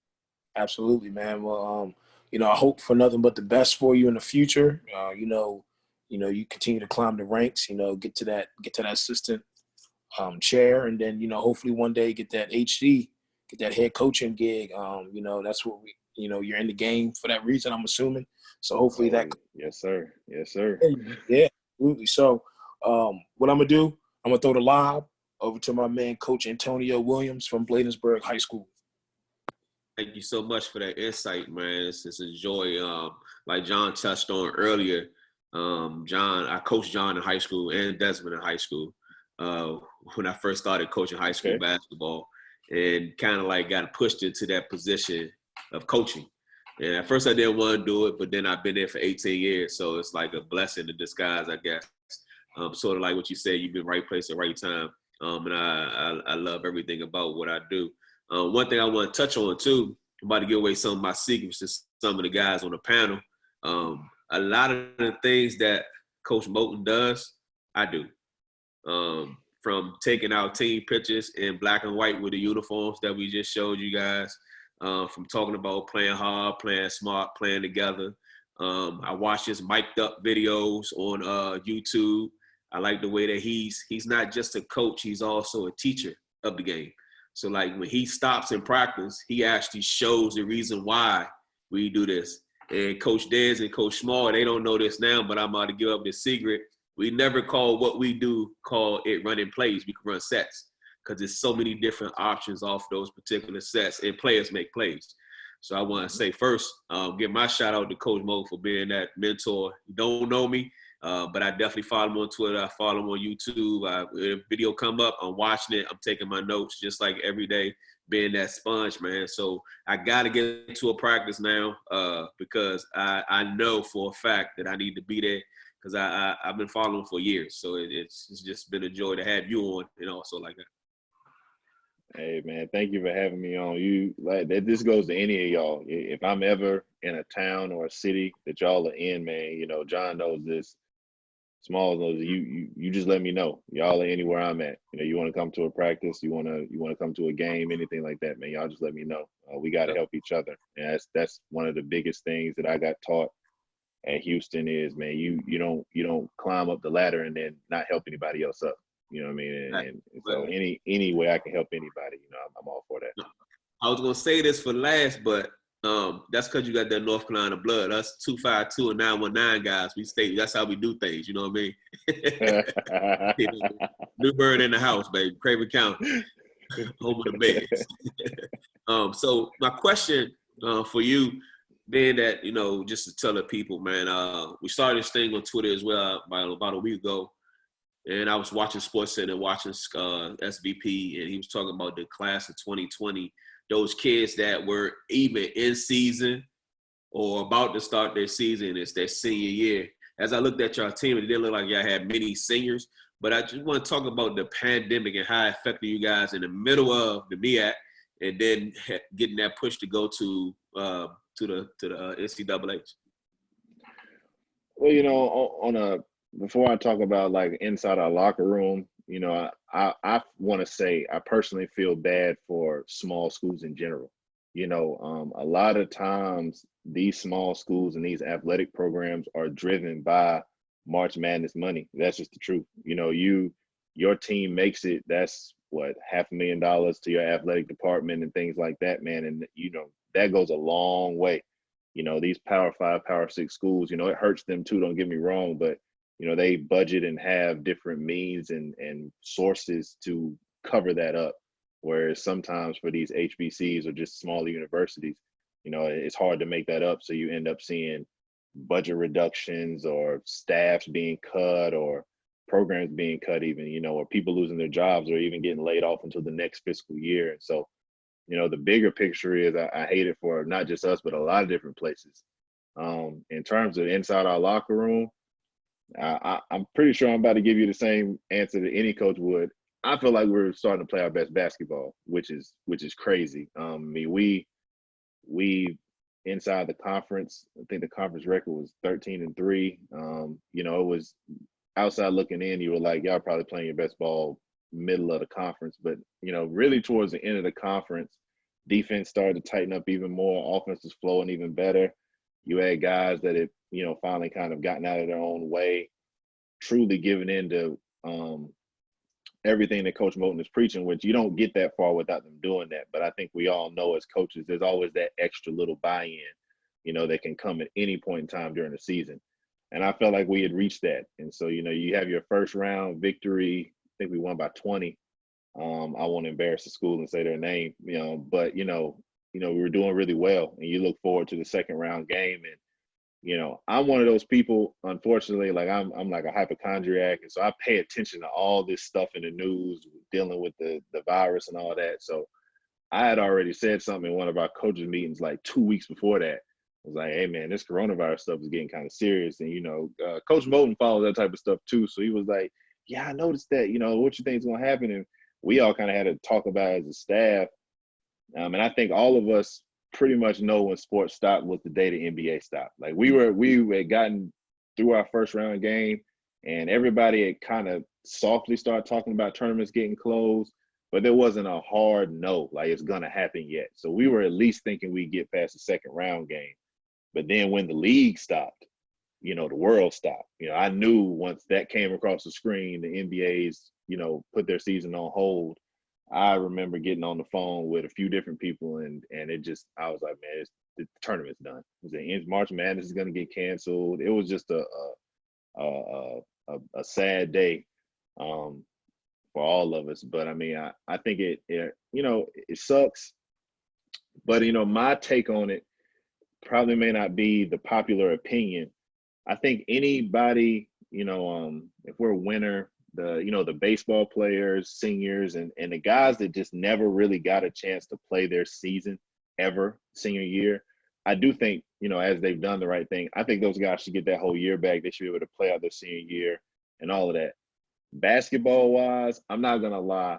Absolutely, man. Well, you know, I hope for nothing but the best for you in the future. You know, you continue to climb the ranks, you know, get to that assistant chair, and then, you know, hopefully one day get that HD, get that head coaching gig. You know, that's what you're in the game for that reason, I'm assuming. So hopefully that. Yes, sir. Yes, sir. Yeah, absolutely. So what I'm going to do, I'm going to throw the lob over to my man, Coach Antonio Williams from Bladensburg High School. Thank you so much for that insight, man. It's a joy. Like John touched on earlier, I coached John in high school and Desmond in high school when I first started coaching high school basketball, and kind of like got pushed into that position of coaching. And at first I didn't want to do it, but then I've been there for 18 years. So it's like a blessing in disguise, I guess. Sort of like what you said, you've been right place at right time. And I love everything about what I do. One thing I want to touch on too, I'm about to give away some of my secrets to some of the guys on the panel. A lot of the things that Coach Moulton does, I do. From taking out team pictures in black and white with the uniforms that we just showed you guys, from talking about playing hard, playing smart, playing together, I watch his mic'd up videos on YouTube. I like the way that he's not just a coach, he's also a teacher of the game. So like when he stops in practice, he actually shows the reason why we do this. And Coach Dez and Coach Small, they don't know this now, but I'm about to give up this secret. We never call what we do, call it running plays. We can run sets because there's so many different options off those particular sets, and players make plays. So I want to say first, give my shout out to Coach Mo for being that mentor. You don't know me, but I definitely follow him on Twitter. I follow him on YouTube. If a video come up, I'm watching it. I'm taking my notes just like every day, being that sponge, man. So I got to get into a practice now because I know for a fact that I need to be there because I've been following for years. So it's just been a joy to have you on and also like that. Hey man, thank you for having me on. You like that. This goes to any of y'all. If I'm ever in a town or a city that y'all are in, man, you know, John knows this. Small knows you just let me know. Y'all are anywhere I'm at. You know, you want to come to a practice, you want to come to a game, anything like that, man. Y'all just let me know. We got to help each other, and that's one of the biggest things that I got taught at Houston is, man, you don't climb up the ladder and then not help anybody else up. You know what I mean? And so any way I can help anybody, you know, I'm all for that. I was gonna say this for last, but that's because you got that North Carolina blood. Us 252 and 919 guys, we stay. That's how we do things. You know what I mean? New bird in the house, baby. Craven County, home of the Bears. So my question for you, being that, you know, just to tell the people, man, we started this thing on Twitter as well about a week ago. And I was watching SportsCenter, watching SVP, and he was talking about the class of 2020, those kids that were even in season or about to start their season. It's their senior year. As I looked at your team, it didn't look like y'all had many seniors, but I just want to talk about the pandemic and how it affected you guys in the middle of the MEAC and then getting that push to go to the NCAA. Well, you know, before I talk about like inside our locker room, you know, I want to say I personally feel bad for small schools in general. You know, a lot of times these small schools and these athletic programs are driven by March Madness money. That's just the truth. You know, your team makes it. That's what, $500,000 to your athletic department and things like that, man. And you know that goes a long way. You know, these Power 5, Power 6 schools, you know, it hurts them too. Don't get me wrong, but you know, they budget and have different means and sources to cover that up. Whereas sometimes for these HBCs or just smaller universities, you know, it's hard to make that up. So you end up seeing budget reductions or staffs being cut or programs being cut even, you know, or people losing their jobs or even getting laid off until the next fiscal year. And so, you know, the bigger picture is I hate it for not just us, but a lot of different places. In terms of inside our locker room, I'm pretty sure I'm about to give you the same answer that any coach would. I feel like we're starting to play our best basketball, which is crazy. I mean, we inside the conference, I think the conference record was 13-3. You know, it was outside looking in, you were like, y'all probably playing your best ball middle of the conference. But, you know, really towards the end of the conference, defense started to tighten up even more. Offense was flowing even better. You had guys that had, you know, finally kind of gotten out of their own way, truly giving in to everything that Coach Moten is preaching, which you don't get that far without them doing that. But I think we all know as coaches, there's always that extra little buy-in, you know, that can come at any point in time during the season. And I felt like we had reached that. And so, you know, you have your first round victory. I think we won by 20. I won't embarrass the school and say their name, you know, but, you know, we were doing really well. And you look forward to the second round game. And, you know, I'm one of those people, unfortunately, like I'm like a hypochondriac. And so I pay attention to all this stuff in the news, dealing with the virus and all that. So I had already said something in one of our coaches meetings like 2 weeks before that. I was like, hey, man, this coronavirus stuff is getting kind of serious. And, you know, Coach Moten follows that type of stuff too. So he was like, yeah, I noticed that, you know, what you think is going to happen? And we all kind of had to talk about it as a staff. And I think all of us pretty much know when sports stopped was the day the NBA stopped. Like we had gotten through our first round game and everybody had kind of softly started talking about tournaments getting closed, but there wasn't a hard no, like it's going to happen yet. So we were at least thinking we'd get past the second round game. But then when the league stopped, you know, the world stopped. You know, I knew once that came across the screen, the NBA's, you know, put their season on hold. I remember getting on the phone with a few different people, and it just, I was like, man, the tournament's done. It was March Madness is going to get canceled. It was just a sad day for all of us. But I mean, I think it you know, it sucks. But you know, my take on it probably may not be the popular opinion. I think anybody, you know, if we're a winner, you know, the baseball players, seniors, and the guys that just never really got a chance to play their season ever senior year, I do think, you know, as they've done the right thing, I think those guys should get that whole year back. They should be able to play out their senior year and all of that. Basketball wise, I'm not gonna lie,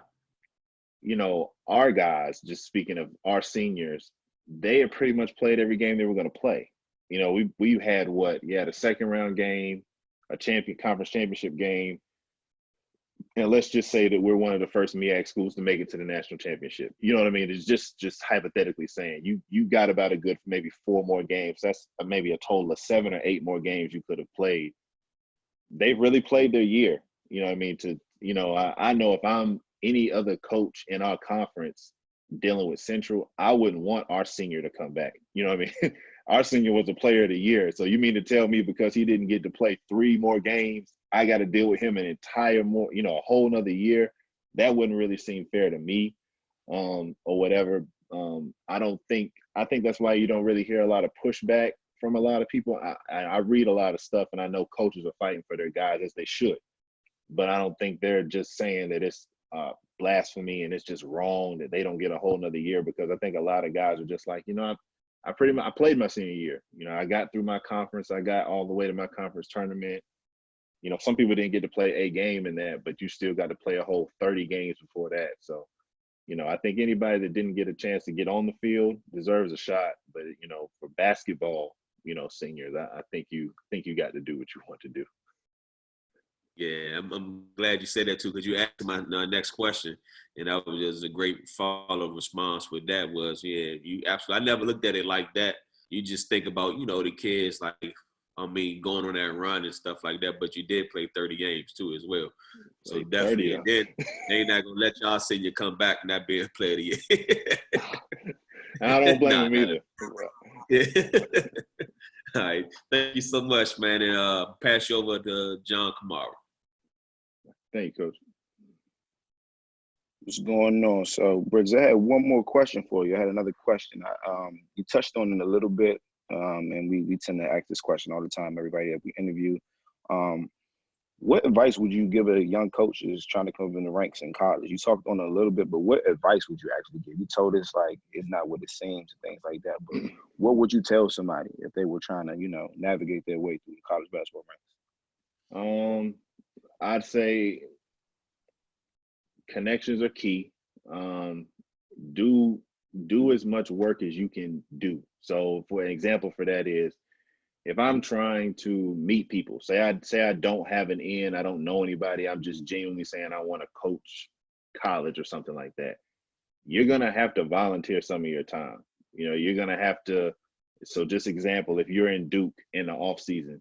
you know, our guys, just speaking of our seniors, they have pretty much played every game they were going to play. You know, we've had the second round game, a conference championship game, and let's just say that we're one of the first MEAC schools to make it to the national championship. You know what I mean? It's just hypothetically saying you got about a good maybe 4 more games. That's maybe a total of 7 or 8 more games you could have played. They've really played their year. You know what I mean? I know if I'm any other coach in our conference dealing with Central, I wouldn't want our senior to come back. You know what I mean? Our senior was a player of the year. So you mean to tell me because he didn't get to play 3 more games, I got to deal with him a whole nother year? That wouldn't really seem fair to me, or whatever. I think that's why you don't really hear a lot of pushback from a lot of people. I read a lot of stuff, and I know coaches are fighting for their guys, as they should. But I don't think they're just saying that it's blasphemy and it's just wrong that they don't get a whole nother year, because I think a lot of guys are just like, you know, I played my senior year. You know, I got through my conference. I got all the way to my conference tournament. You know, some people didn't get to play a game in that, but you still got to play a whole 30 games before that. So, you know, I think anybody that didn't get a chance to get on the field deserves a shot. But, you know, for basketball, you know, seniors, I think you got to do what you want to do. Yeah, I'm glad you said that too, because you asked my next question, and that was just a great follow response with that was, yeah, you absolutely. I never looked at it like that. You just think about, you know, the kids, like, I mean, going on that run and stuff like that, but you did play 30 games too as well. So Like definitely, 30, and then they not going to let y'all senior come back and not be a player of the year. I don't blame him either. Yeah. All right. Thank you so much, man. And pass you over to John Kamara. Thank you, Coach. What's going on? So, Briggs, I had one more question for you. I had another question. You touched on it a little bit, and we tend to ask this question all the time, everybody that we interview. What advice would you give a young coach who's trying to come up in the ranks in college? You talked on it a little bit, but what advice would you actually give? You told us, like, it's not what it seems and things like that, but what would you tell somebody if they were trying to, you know, navigate their way through the college basketball ranks? I'd say connections are key. Do as much work as you can do. So, for an example for that is, if I'm trying to meet people, say I don't have an in, I don't know anybody, I'm just genuinely saying I want to coach college or something like that, you're gonna have to volunteer some of your time. You know, you're gonna have to. So, just example, if you're in Duke in the off season,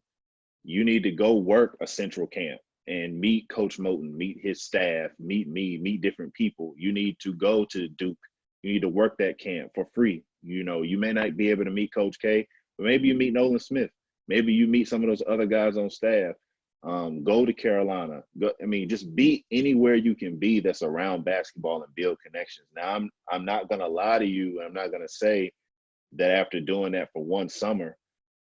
you need to go work a central camp and meet Coach Moten, meet his staff, meet me, meet different people. You need to go to Duke. You need to work that camp for free. You know, you may not be able to meet Coach K, but maybe you meet Nolan Smith. Maybe you meet some of those other guys on staff. Go to Carolina. Just be anywhere you can be that's around basketball and build connections. Now, I'm not gonna lie to you. I'm not gonna say that after doing that for one summer,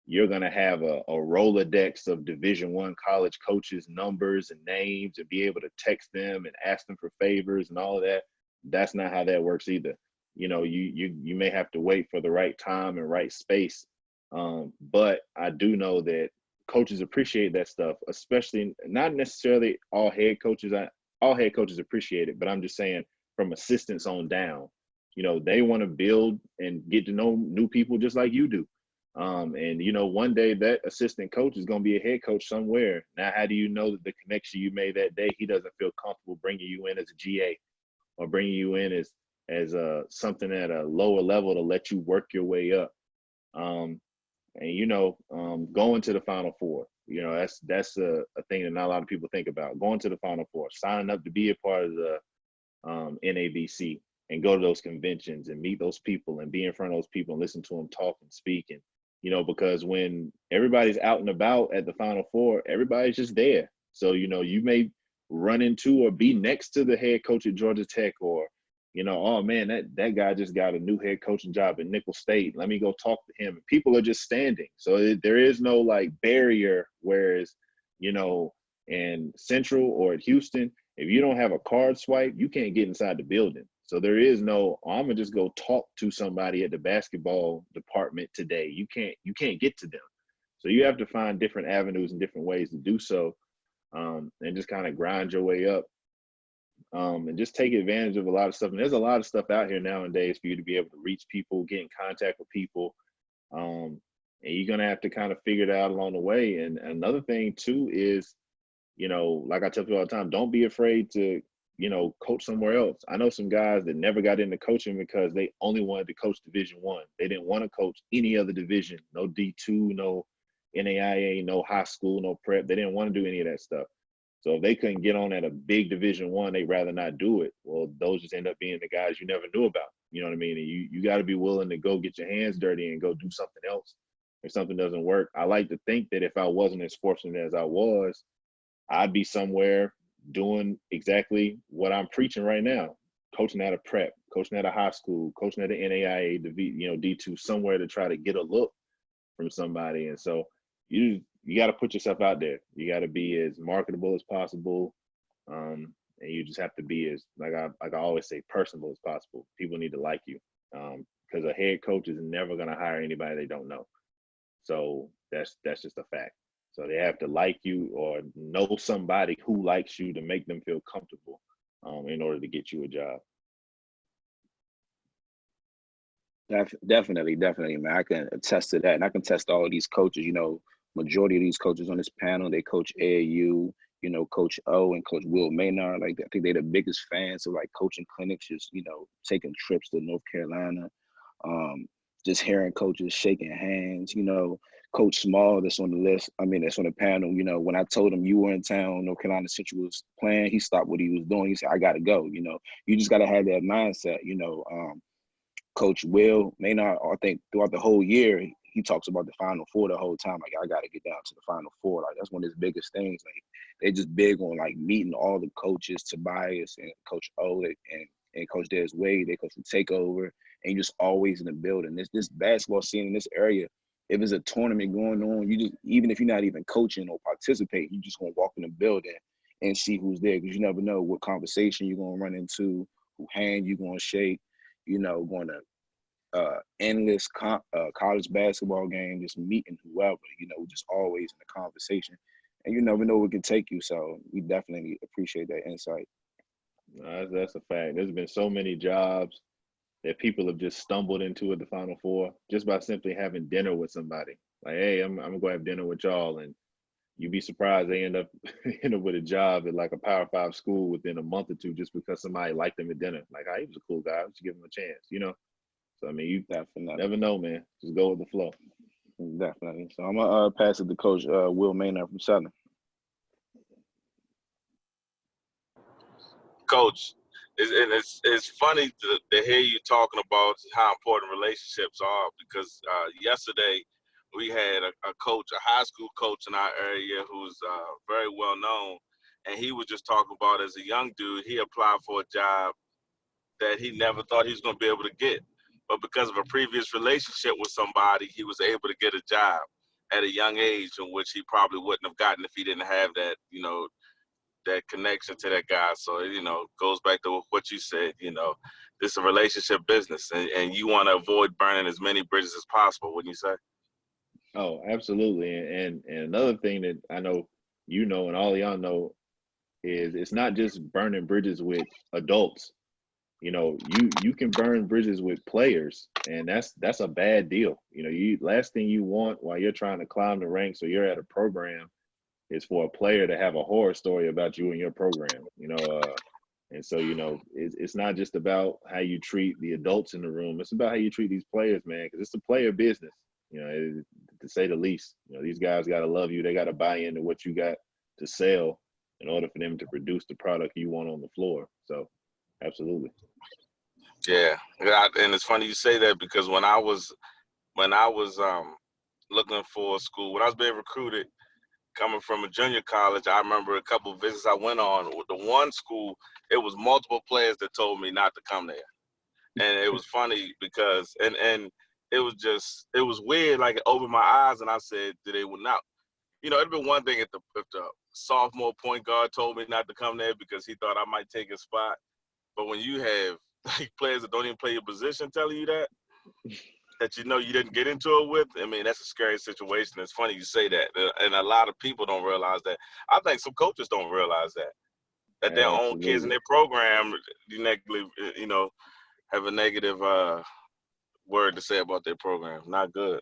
you're going to have a Rolodex of Division I college coaches' numbers and names and be able to text them and ask them for favors and all of that. That's not how that works either. You know, you may have to wait for the right time and right space. But I do know that coaches appreciate that stuff, especially not necessarily all head coaches. All head coaches appreciate it, but I'm just saying from assistants on down, you know, they want to build and get to know new people just like you do. And, you know, one day that assistant coach is going to be a head coach somewhere. Now, how do you know that the connection you made that day, he doesn't feel comfortable bringing you in as a GA or bringing you in as something at a lower level to let you work your way up? And going to the Final Four, that's a thing that not a lot of people think about. Going to the Final Four, signing up to be a part of the NABC, and go to those conventions and meet those people and be in front of those people and listen to them talk and speak. And because when everybody's out and about at the Final Four, everybody's just there. So you may run into or be next to the head coach at Georgia Tech, or oh man, that guy just got a new head coaching job at Nicholls State. Let me go talk to him. And people are just standing. So there is no like barrier. Whereas, in Central or at Houston, if you don't have a card swipe, you can't get inside the building. So there is no, I'm gonna just go talk to somebody at the basketball department today. You can't get to them. So you have to find different avenues and different ways to do so, and just kind of grind your way up. And just take advantage of a lot of stuff. And there's a lot of stuff out here nowadays for you to be able to reach people, get in contact with people. And you're going to have to kind of figure it out along the way. And another thing too is, like I tell people all the time, don't be afraid to, coach somewhere else. I know some guys that never got into coaching because they only wanted to coach Division I. They didn't want to coach any other division, no D2, no NAIA, no high school, no prep. They didn't want to do any of that stuff. So if they couldn't get on at a big Division I, they'd rather not do it. Well, those just end up being the guys you never knew about. You know what I mean? And you got to be willing to go get your hands dirty and go do something else if something doesn't work. I like to think that if I wasn't as fortunate as I was, I'd be somewhere doing exactly what I'm preaching right now, coaching at a prep, coaching at a high school, coaching at the NAIA, D2, somewhere to try to get a look from somebody. And so you got to put yourself out there. You got to be as marketable as possible, and you just have to be as, like I always say, personable as possible. People need to like you, because a head coach is never going to hire anybody they don't know. So that's just a fact. So they have to like you or know somebody who likes you to make them feel comfortable, in order to get you a job. Definitely, man. I can attest to that, and I can attest to all of these coaches. Majority of these coaches on this panel, they coach AAU. Coach O and Coach Will Maynard. Like, I think they're the biggest fans of like coaching clinics. Just taking trips to North Carolina, just hearing coaches shaking hands. Coach Small, that's on the list. That's on the panel. When I told him you were in town, North Carolina Central was playing, he stopped what he was doing. He said, "I gotta go." You just gotta have that mindset. Coach Will Maynard, I think throughout the whole year, he talks about the Final Four the whole time. Like, I got to get down to the Final Four. Like, that's one of his biggest things. Like, they're just big on like meeting all the coaches, Tobias and Coach O and Coach Des Wade. They coach the Takeover, and you're just always in the building. This basketball scene in this area, if there's a tournament going on, you just, even if you're not even coaching or participating, you just gonna walk in the building and see who's there, because you never know what conversation you're gonna run into, who hand you're gonna shake. Going to endless college basketball game, just meeting whoever, just always in the conversation. And you never know where it can take you. So we definitely appreciate that insight. That's a fact. There's been so many jobs that people have just stumbled into at the Final Four just by simply having dinner with somebody. Like, hey, I'm going to have dinner with y'all. And you'd be surprised they end up with a job at like a Power 5 school within a month or two just because somebody liked them at dinner. Like, he was a cool guy. Let's give him a chance, So, you definitely never know, man. Just go with the flow. Definitely. So I'm going to pass it to Coach Will Maynard from Southern. Coach, it's funny to hear you talking about how important relationships are, because yesterday we had a coach, a high school coach in our area who's very well known, and he was just talking about, as a young dude, he applied for a job that he never thought he was going to be able to get. But because of a previous relationship with somebody, he was able to get a job at a young age, in which he probably wouldn't have gotten if he didn't have that, that connection to that guy. So, goes back to what you said, this is a relationship business, and you want to avoid burning as many bridges as possible, wouldn't you say? Oh, absolutely. And another thing that I know, and all of y'all know, is it's not just burning bridges with adults. You can burn bridges with players, and that's a bad deal. Last thing you want while you're trying to climb the ranks or you're at a program is for a player to have a horror story about you and your program. And so it's not just about how you treat the adults in the room. It's about how you treat these players, man, because it's a player business. to say the least. You know, these guys got to love you. They got to buy into what you got to sell in order for them to produce the product you want on the floor. So, absolutely. Yeah, and it's funny you say that because when I was looking for a school, when I was being recruited, coming from a junior college, I remember a couple of visits I went on. With the one school, it was multiple players that told me not to come there, and it was funny because and it was weird. Like it opened my eyes, and I said, "Did they would not?" You know, it'd been one thing if the sophomore point guard told me not to come there because he thought I might take his spot, but when you have like players that don't even play your position telling you that you know you didn't get into it with, I mean, that's a scary situation. It's funny you say that, and a lot of people don't realize that. I think some coaches don't realize that their own kids in Absolutely. their program, you know, have a negative word to say about their program. Not good.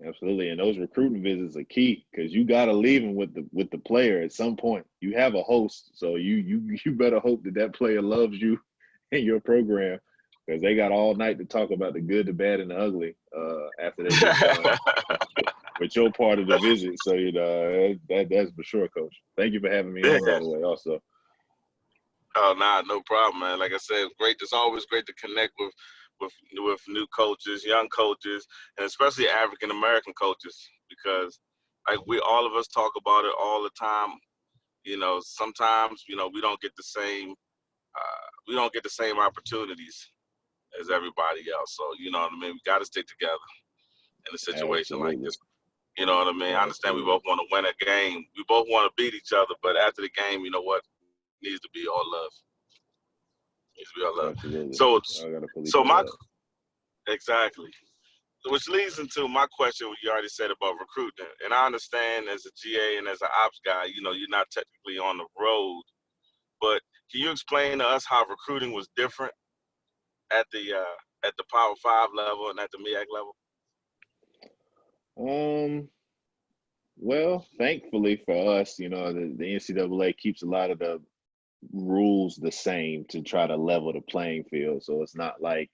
Absolutely. And those recruiting visits are key because you got to leave them with the player at some point. You have a host, so you better hope that player loves you and your program because they got all night to talk about the good, the bad, and the ugly after they get done with your part of the visit. So, you know, that's for sure, Coach. Thank you for having me on, by the way, also. Oh, nah, no problem, man. Like I said, it's always great to connect with new coaches, young coaches, and especially African American coaches because like all of us talk about it all the time. You know, sometimes we don't get the same opportunities as everybody else. So you know what I mean. We got to stick together in a situation like Absolutely. this. You know what I mean. I understand we Absolutely. both want to win a game. We both want to beat each other, but after the game, you know what? Needs to be all love. Needs to be all love. Absolutely. So, I got to put each so other my up. exactly, which leads into my question. What you already said about recruiting, and I understand as a GA and as an ops guy, you know, you're not technically on the road, but can you explain to us how recruiting was different at the Power Five level and at the MEAC level? Well, thankfully for us, you know, the NCAA keeps a lot of the rules the same to try to level the playing field. So it's not like,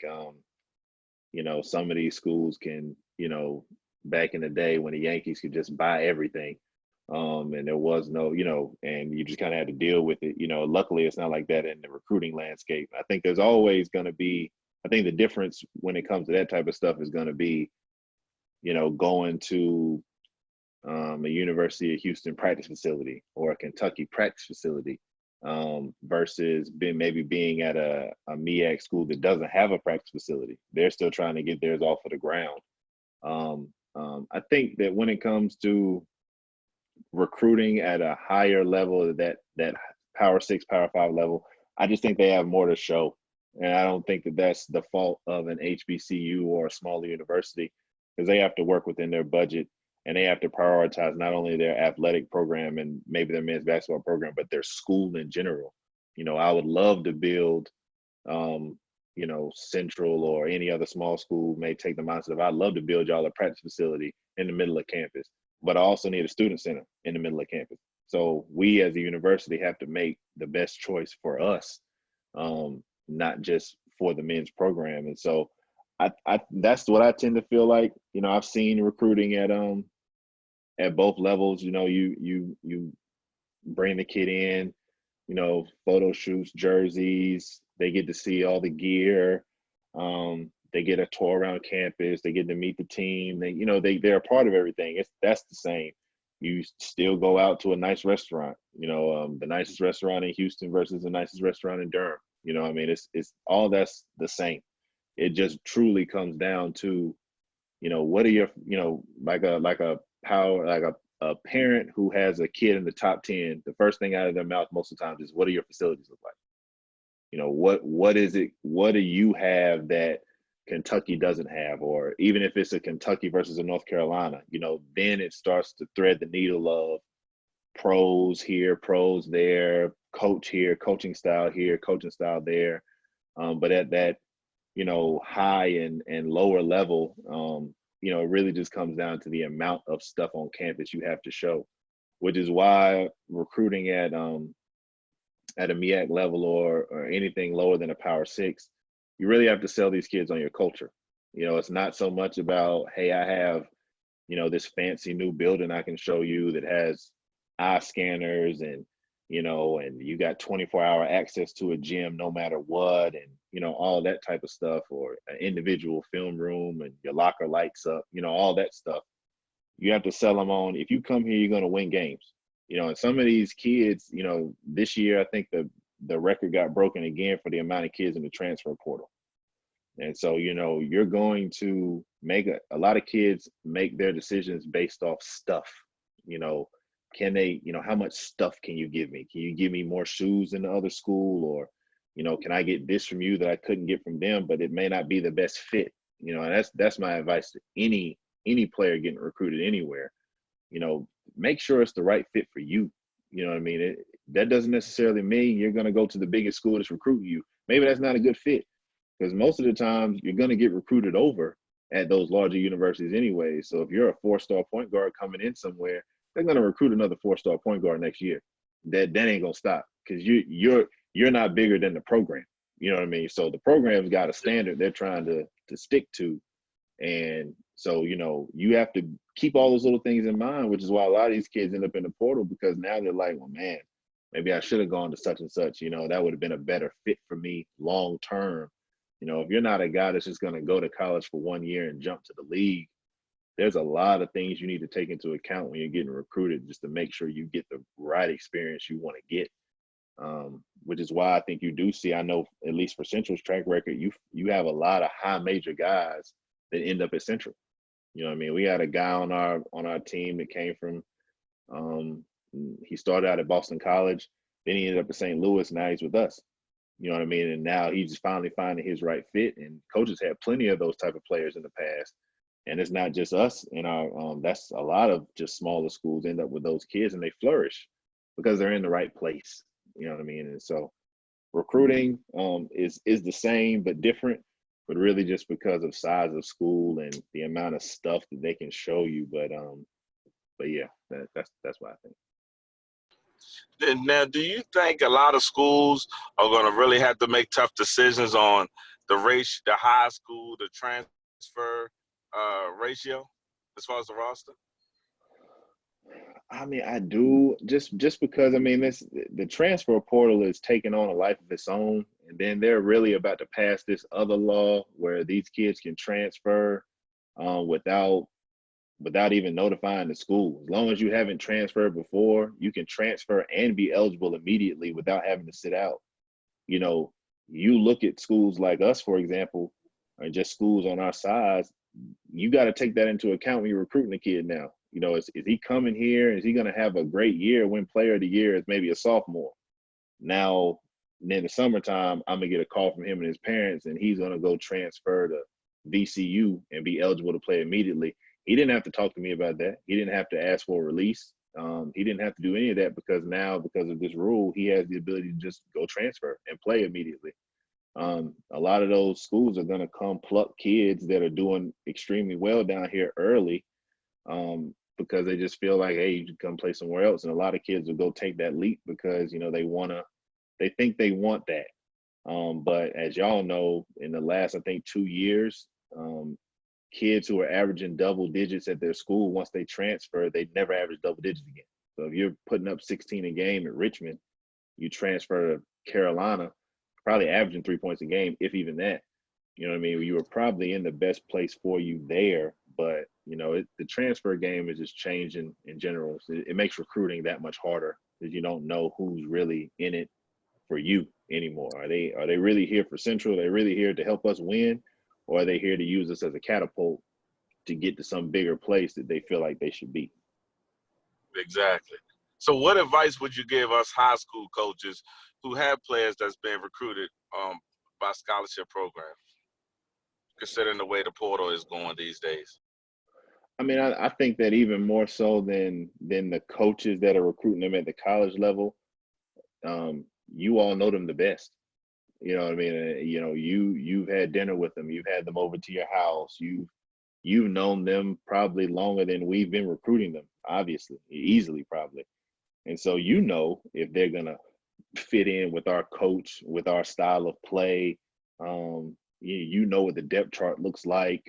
you know, some of these schools can, you know, back in the day when the Yankees could just buy everything, and there was no, you know, and you just kind of had to deal with it. You know, luckily it's not like that in the recruiting landscape. I think there's always going to be, I think the difference when it comes to that type of stuff is going to be, you know, going to a University of Houston practice facility or a Kentucky practice facility versus maybe being at a MEAC school that doesn't have a practice facility. They're still trying to get theirs off of the ground. I think that when it comes to recruiting at a higher level, that Power 6, Power 5 level, I just think they have more to show. And I don't think that that's the fault of an HBCU or a smaller university because they have to work within their budget and they have to prioritize not only their athletic program and maybe their men's basketball program, but their school in general. You know, I would love to build, you know, Central or any other small school may take the mindset of I'd love to build y'all a practice facility in the middle of campus, but I also need a student center in the middle of campus. So we as a university have to make the best choice for us, not just for the men's program. And so I that's what I tend to feel like. You know, I've seen recruiting at both levels. You know, you bring the kid in, you know, photo shoots, jerseys. They get to see all the gear. They get a tour around campus. They get to meet the team. They're a part of everything. That's the same. You still go out to a nice restaurant. You know, the nicest restaurant in Houston versus the nicest restaurant in Durham. You know, I mean, it's all that's the same. It just truly comes down to, you know, what are your, you know, like a parent who has a kid in the top 10, the first thing out of their mouth most of the time is, what do your facilities look like? You know, what is it? What do you have that Kentucky doesn't have? Or even if it's a Kentucky versus a North Carolina, you know, then it starts to thread the needle of pros here, pros there, coach here, coaching style here, coaching style there. But at that, you know, high and lower level, you know, it really just comes down to the amount of stuff on campus you have to show, which is why recruiting at a MEAC level or anything lower than a Power 6, you really have to sell these kids on your culture. You know, it's not so much about, hey, I have this fancy new building I can show you that has eye scanners and, and you got 24-hour access to a gym no matter what, and, all that type of stuff, or an individual film room and your locker lights up, all that stuff. You have to sell them on, if you come here, you're going to win games. And some of these kids, this year, I think the record got broken again for the amount of kids in the transfer portal. And so, you're going to make a lot of kids make their decisions based off stuff. Can they, how much stuff can you give me? Can you give me more shoes than the other school? Or, can I get this from you that I couldn't get from them, but it may not be the best fit? And that's my advice to any player getting recruited anywhere. Make sure it's the right fit for you. You know what I mean? That doesn't necessarily mean you're going to go to the biggest school that's recruiting you. Maybe that's not a good fit, because most of the time you're going to get recruited over at those larger universities anyway. So if you're a 4-star point guard coming in somewhere, they're going to recruit another 4-star point guard next year. That ain't going to stop, because you're not bigger than the program. You know what I mean? So the program's got a standard they're trying to stick to. And so, you have to keep all those little things in mind, which is why a lot of these kids end up in the portal, because now they're like, well, man, maybe I should have gone to such and such. That would have been a better fit for me long term. If you're not a guy that's just going to go to college for 1 year and jump to the league, there's a lot of things you need to take into account when you're getting recruited, just to make sure you get the right experience you want to get. Which is why I think you do see, I know at least for Central's track record, you have a lot of high major guys that end up at Central. You know what I mean? We had a guy on our team that came from, he started out at Boston College, then he ended up at St. Louis, now he's with us. You know what I mean? And now he's just finally finding his right fit. And coaches had plenty of those type of players in the past. And it's not just us in our, that's a lot of just smaller schools end up with those kids, and they flourish because they're in the right place. You know what I mean? And so recruiting is the same but different, but really just because of size of school and the amount of stuff that they can show you. But yeah, that's what I think. Now, do you think a lot of schools are going to really have to make tough decisions on the high school, the transfer ratio as far as the roster? I mean, I do, just because, the transfer portal is taking on a life of its own, and then they're really about to pass this other law where these kids can transfer without even notifying the school. As long as you haven't transferred before, you can transfer and be eligible immediately without having to sit out. You look at schools like us, for example, or just schools on our size, you got to take that into account when you're recruiting a kid now. Is he coming here? Is he going to have a great year, win player of the year as maybe a sophomore? Now, in the summertime, I'm going to get a call from him and his parents, and he's going to go transfer to VCU and be eligible to play immediately. He didn't have to talk to me about that. He didn't have to ask for a release. He didn't have to do any of that, because now, because of this rule, he has the ability to just go transfer and play immediately. A lot of those schools are going to come pluck kids that are doing extremely well down here early, because they just feel like, hey, you can come play somewhere else. And a lot of kids will go take that leap because, they think they want that. But as y'all know, in the last, I think, 2 years, kids who are averaging double digits at their school, once they transfer, they never average double digits again. So if you're putting up 16 a game at Richmond, you transfer to Carolina, probably averaging 3 points a game, if even that. You know what I mean? You were probably in the best place for you there, but the transfer game is just changing in general. So it makes recruiting that much harder, because you don't know who's really in it for you anymore. Are they really here for Central? Are they really here to help us win? Or are they here to use us as a catapult to get to some bigger place that they feel like they should be? Exactly. So what advice would you give us high school coaches who have players that's been recruited by scholarship programs, considering the way the portal is going these days? I think that even more so than the coaches that are recruiting them at the college level, you all know them the best. You know what I mean? You've had dinner with them. You've had them over to your house. You've known them probably longer than we've been recruiting them, obviously, easily probably. And so if they're going to fit in with our coach, with our style of play. you know what the depth chart looks like.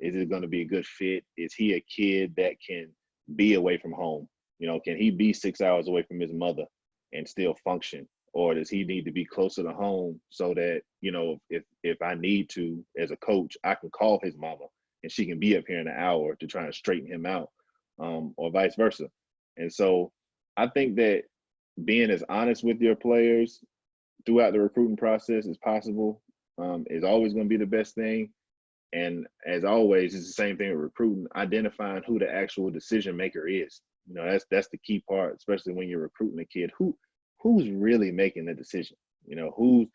Is it going to be a good fit? Is he a kid that can be away from home? You know, can he be 6 hours away from his mother and still function? Or does he need to be closer to home so that, you know, if I need to, as a coach, I can call his mama and she can be up here in an hour to try and straighten him out, or vice versa. And so I think that being as honest with your players throughout the recruiting process as possible is always going to be the best thing. And as always, it's the same thing with recruiting, identifying who the actual decision maker is. You know, that's the key part, especially when you're recruiting a kid. Who's really making the decision? You know,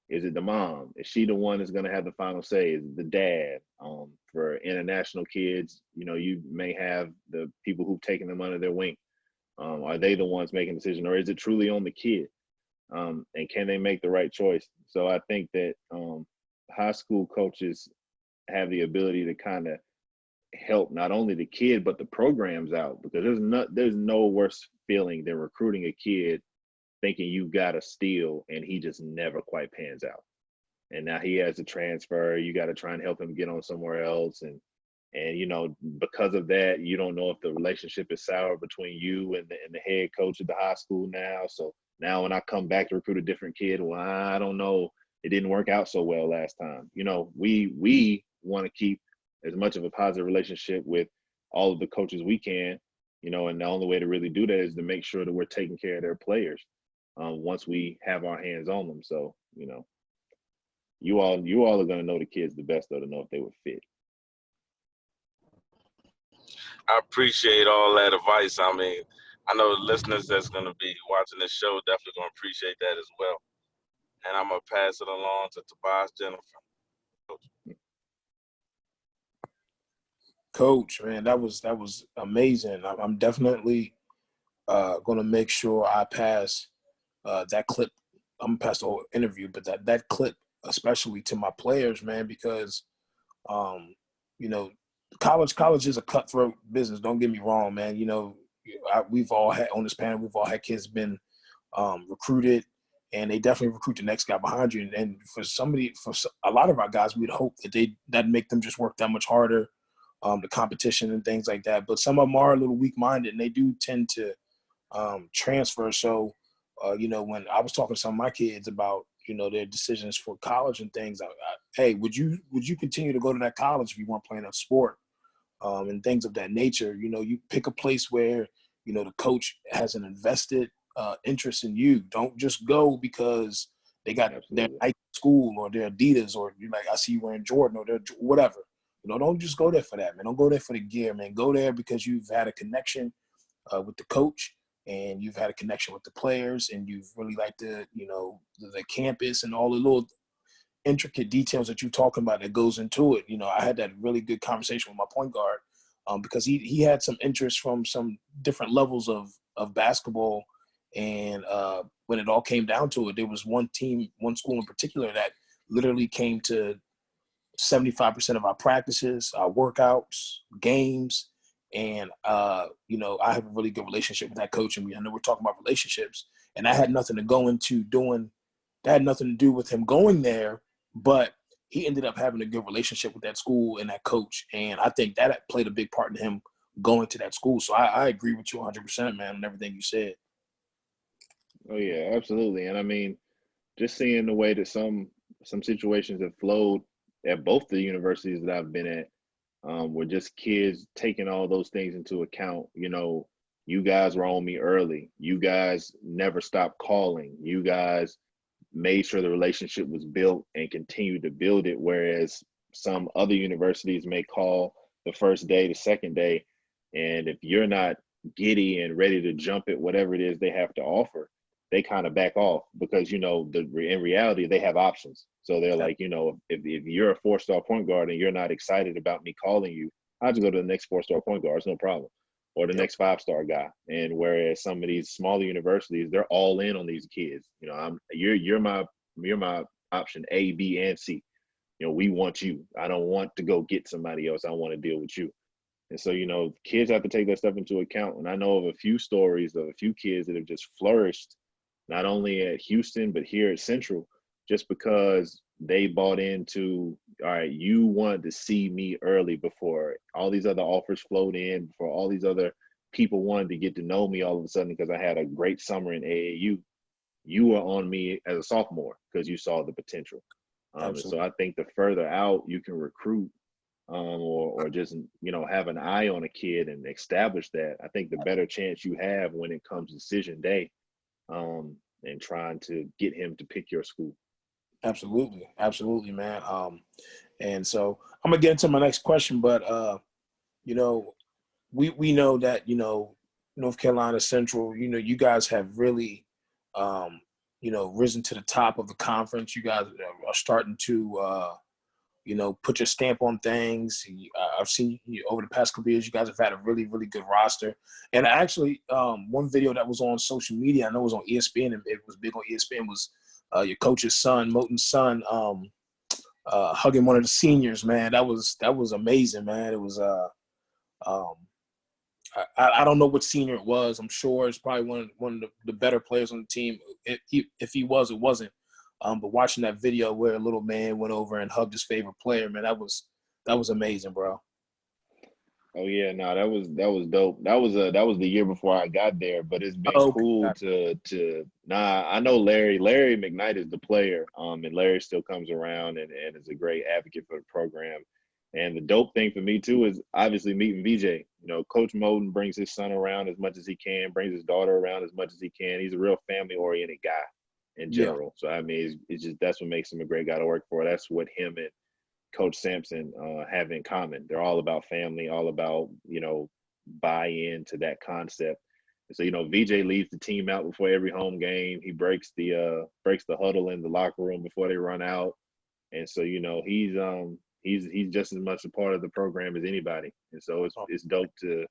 is it the mom? Is she the one that's going to have the final say? Is it the dad? For international kids, you know, you may have the people who've taken them under their wing. Are they the ones making the decision, or is it truly on the kid? And can they make the right choice? So I think that high school coaches have the ability to kind of help not only the kid but the programs out, because there's no worse feeling than recruiting a kid thinking you got a steal and he just never quite pans out. And now he has to transfer. You got to try and help him get on somewhere else. And you know, because of that, you don't know if the relationship is sour between you and the head coach at the high school now. So now when I come back to recruit a different kid, well, I don't know. It didn't work out so well last time. You know, we want to keep as much of a positive relationship with all of the coaches we can, you know, and the only way to really do that is to make sure that we're taking care of their players once we have our hands on them. So, you know, you all are going to know the kids the best, though, to know if they would fit. I appreciate all that advice. I mean, I know the listeners that's going to be watching this show definitely going to appreciate that as well. And I'm going to pass it along to Tobias Jennifer. Coach, man, that was amazing. I'm definitely going to make sure I pass that clip. I'm going to pass the whole interview, but that clip especially to my players, man, because, you know, college is a cutthroat business. Don't get me wrong, man. You know, we've all had on this panel, we've all had kids been recruited, and they definitely recruit the next guy behind you. And for a lot of our guys, we'd hope that that'd make them just work that much harder, the competition and things like that. But some of them are a little weak-minded, and they do tend to transfer. So, you know, when I was talking to some of my kids about, you know, their decisions for college and things, hey, would you continue to go to that college if you weren't playing a sport, and things of that nature? You know, you pick a place where, you know, the coach has an invested interest in you. Don't just go because they got their Nike school or their Adidas, or you're like, I see you wearing Jordan or whatever. You know, don't just go there for that, man. Don't go there for the gear, man. Go there because you've had a connection with the coach, and you've had a connection with the players, and you've really liked the campus and all the little intricate details that you're talking about that goes into it. You know, I had that really good conversation with my point guard because he had some interest from some different levels of basketball. And when it all came down to it, there was one school in particular that literally came to 75% of our practices, our workouts, games. And, you know, I have a really good relationship with that coach. And I know we're talking about relationships. And that had nothing to do with him going there. But he ended up having a good relationship with that school and that coach. And I think that played a big part in him going to that school. So I agree with you 100%, man, on everything you said. Oh, yeah, absolutely. And I mean, just seeing the way that some situations have flowed at both the universities that I've been at, were just kids taking all those things into account. You know, you guys were on me early. You guys never stopped calling. You guys made sure the relationship was built and continued to build it, whereas some other universities may call the first day, the second day, and if you're not giddy and ready to jump at whatever it is they have to offer, they kind of back off because, you know, in reality, they have options. So they're like, you know, if you're a 4-star point guard and you're not excited about me calling you, I'll just go to the next 4-star point guard. It's no problem. Or the next 5-star guy. And whereas some of these smaller universities, they're all in on these kids. You know, you're my option A, B, and C. You know, we want you. I don't want to go get somebody else. I want to deal with you. And so, you know, kids have to take that stuff into account. And I know of a few stories of a few kids that have just flourished, not only at Houston, but here at Central, just because they bought into all right, you wanted to see me early before all these other offers flowed in, before all these other people wanted to get to know me all of a sudden because I had a great summer in AAU. You were on me as a sophomore because you saw the potential. And so Absolutely. I think the further out you can recruit, or just, you know, have an eye on a kid and establish that, I think the better chance you have when it comes decision day, and trying to get him to pick your school. Absolutely. Absolutely, man. And so I'm gonna get into my next question, but you know, we know that, you know, North Carolina Central, you know, you guys have really you know, risen to the top of the conference. You guys are starting to you know, put your stamp on things. I've seen you over the past couple of years, you guys have had a really, really good roster. And actually, one video that was on social media, I know it was on ESPN, and it was big on ESPN, was your coach's son, Moten's son, hugging one of the seniors, man. That was amazing, man. It was um, I don't know what senior it was. I'm sure it's probably one of the better players on the team. If he was, it wasn't. But watching that video where a little man went over and hugged his favorite player, man, that was amazing, bro. Oh yeah, no, that was dope. That was the year before I got there, but it's been Oh, okay. cool to I know Larry McKnight is the player, and Larry still comes around and is a great advocate for the program. And the dope thing for me too is obviously meeting VJ. You know, Coach Moden brings his son around as much as he can, brings his daughter around as much as he can. He's a real family oriented guy in Yeah, general. So I mean, it's just that's what makes him a great guy to work for. That's what him and Coach Sampson have in common. They're all about family, all about, you know, buy into that concept. And so, you know, VJ leads the team out before every home game. He breaks the huddle in the locker room before they run out. And so, you know, he's just as much a part of the program as anybody. And so it's dope to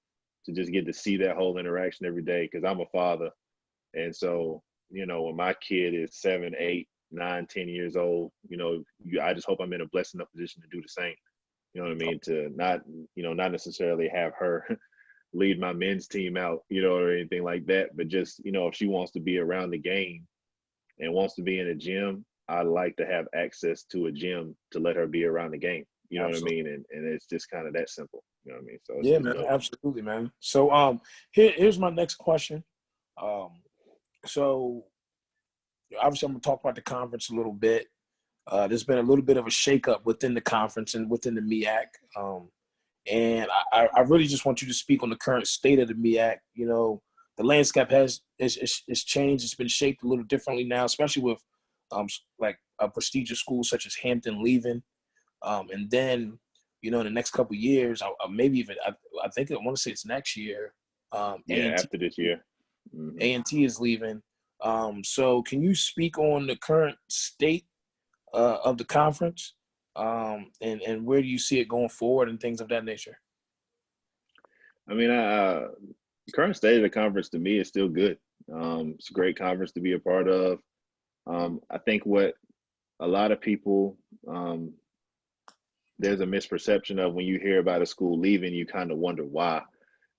just get to see that whole interaction every day, because I'm a father. And so, you know, when my kid is 7, 8, 9, 10 years old, you know, I just hope I'm in a blessed enough position to do the same. You know what I mean? To not, you know, not necessarily have her lead my men's team out, you know, or anything like that. But just, you know, if she wants to be around the game and wants to be in a gym, I like to have access to a gym to let her be around the game. You know what I absolutely. mean? And it's just kind of that simple. You know what I mean? So Yeah, it's man, dope. absolutely, man. So here's my next question. Um, so obviously I'm gonna talk about the conference a little bit. There's been a little bit of a shakeup within the conference and within the MEAC. And I really just want you to speak on the current state of the MEAC. You know, the landscape has changed. It's been shaped a little differently now, especially with like a prestigious school such as Hampton leaving. And then, you know, in the next couple of years, maybe even I think I want to say it's next year. Yeah, after this year. Mm-hmm. A&T is leaving. So can you speak on the current state of the conference, and where do you see it going forward and things of that nature? I mean, current state of the conference to me is still good. It's a great conference to be a part of. I think what a lot of people, there's a misperception of when you hear about a school leaving, you kind of wonder why.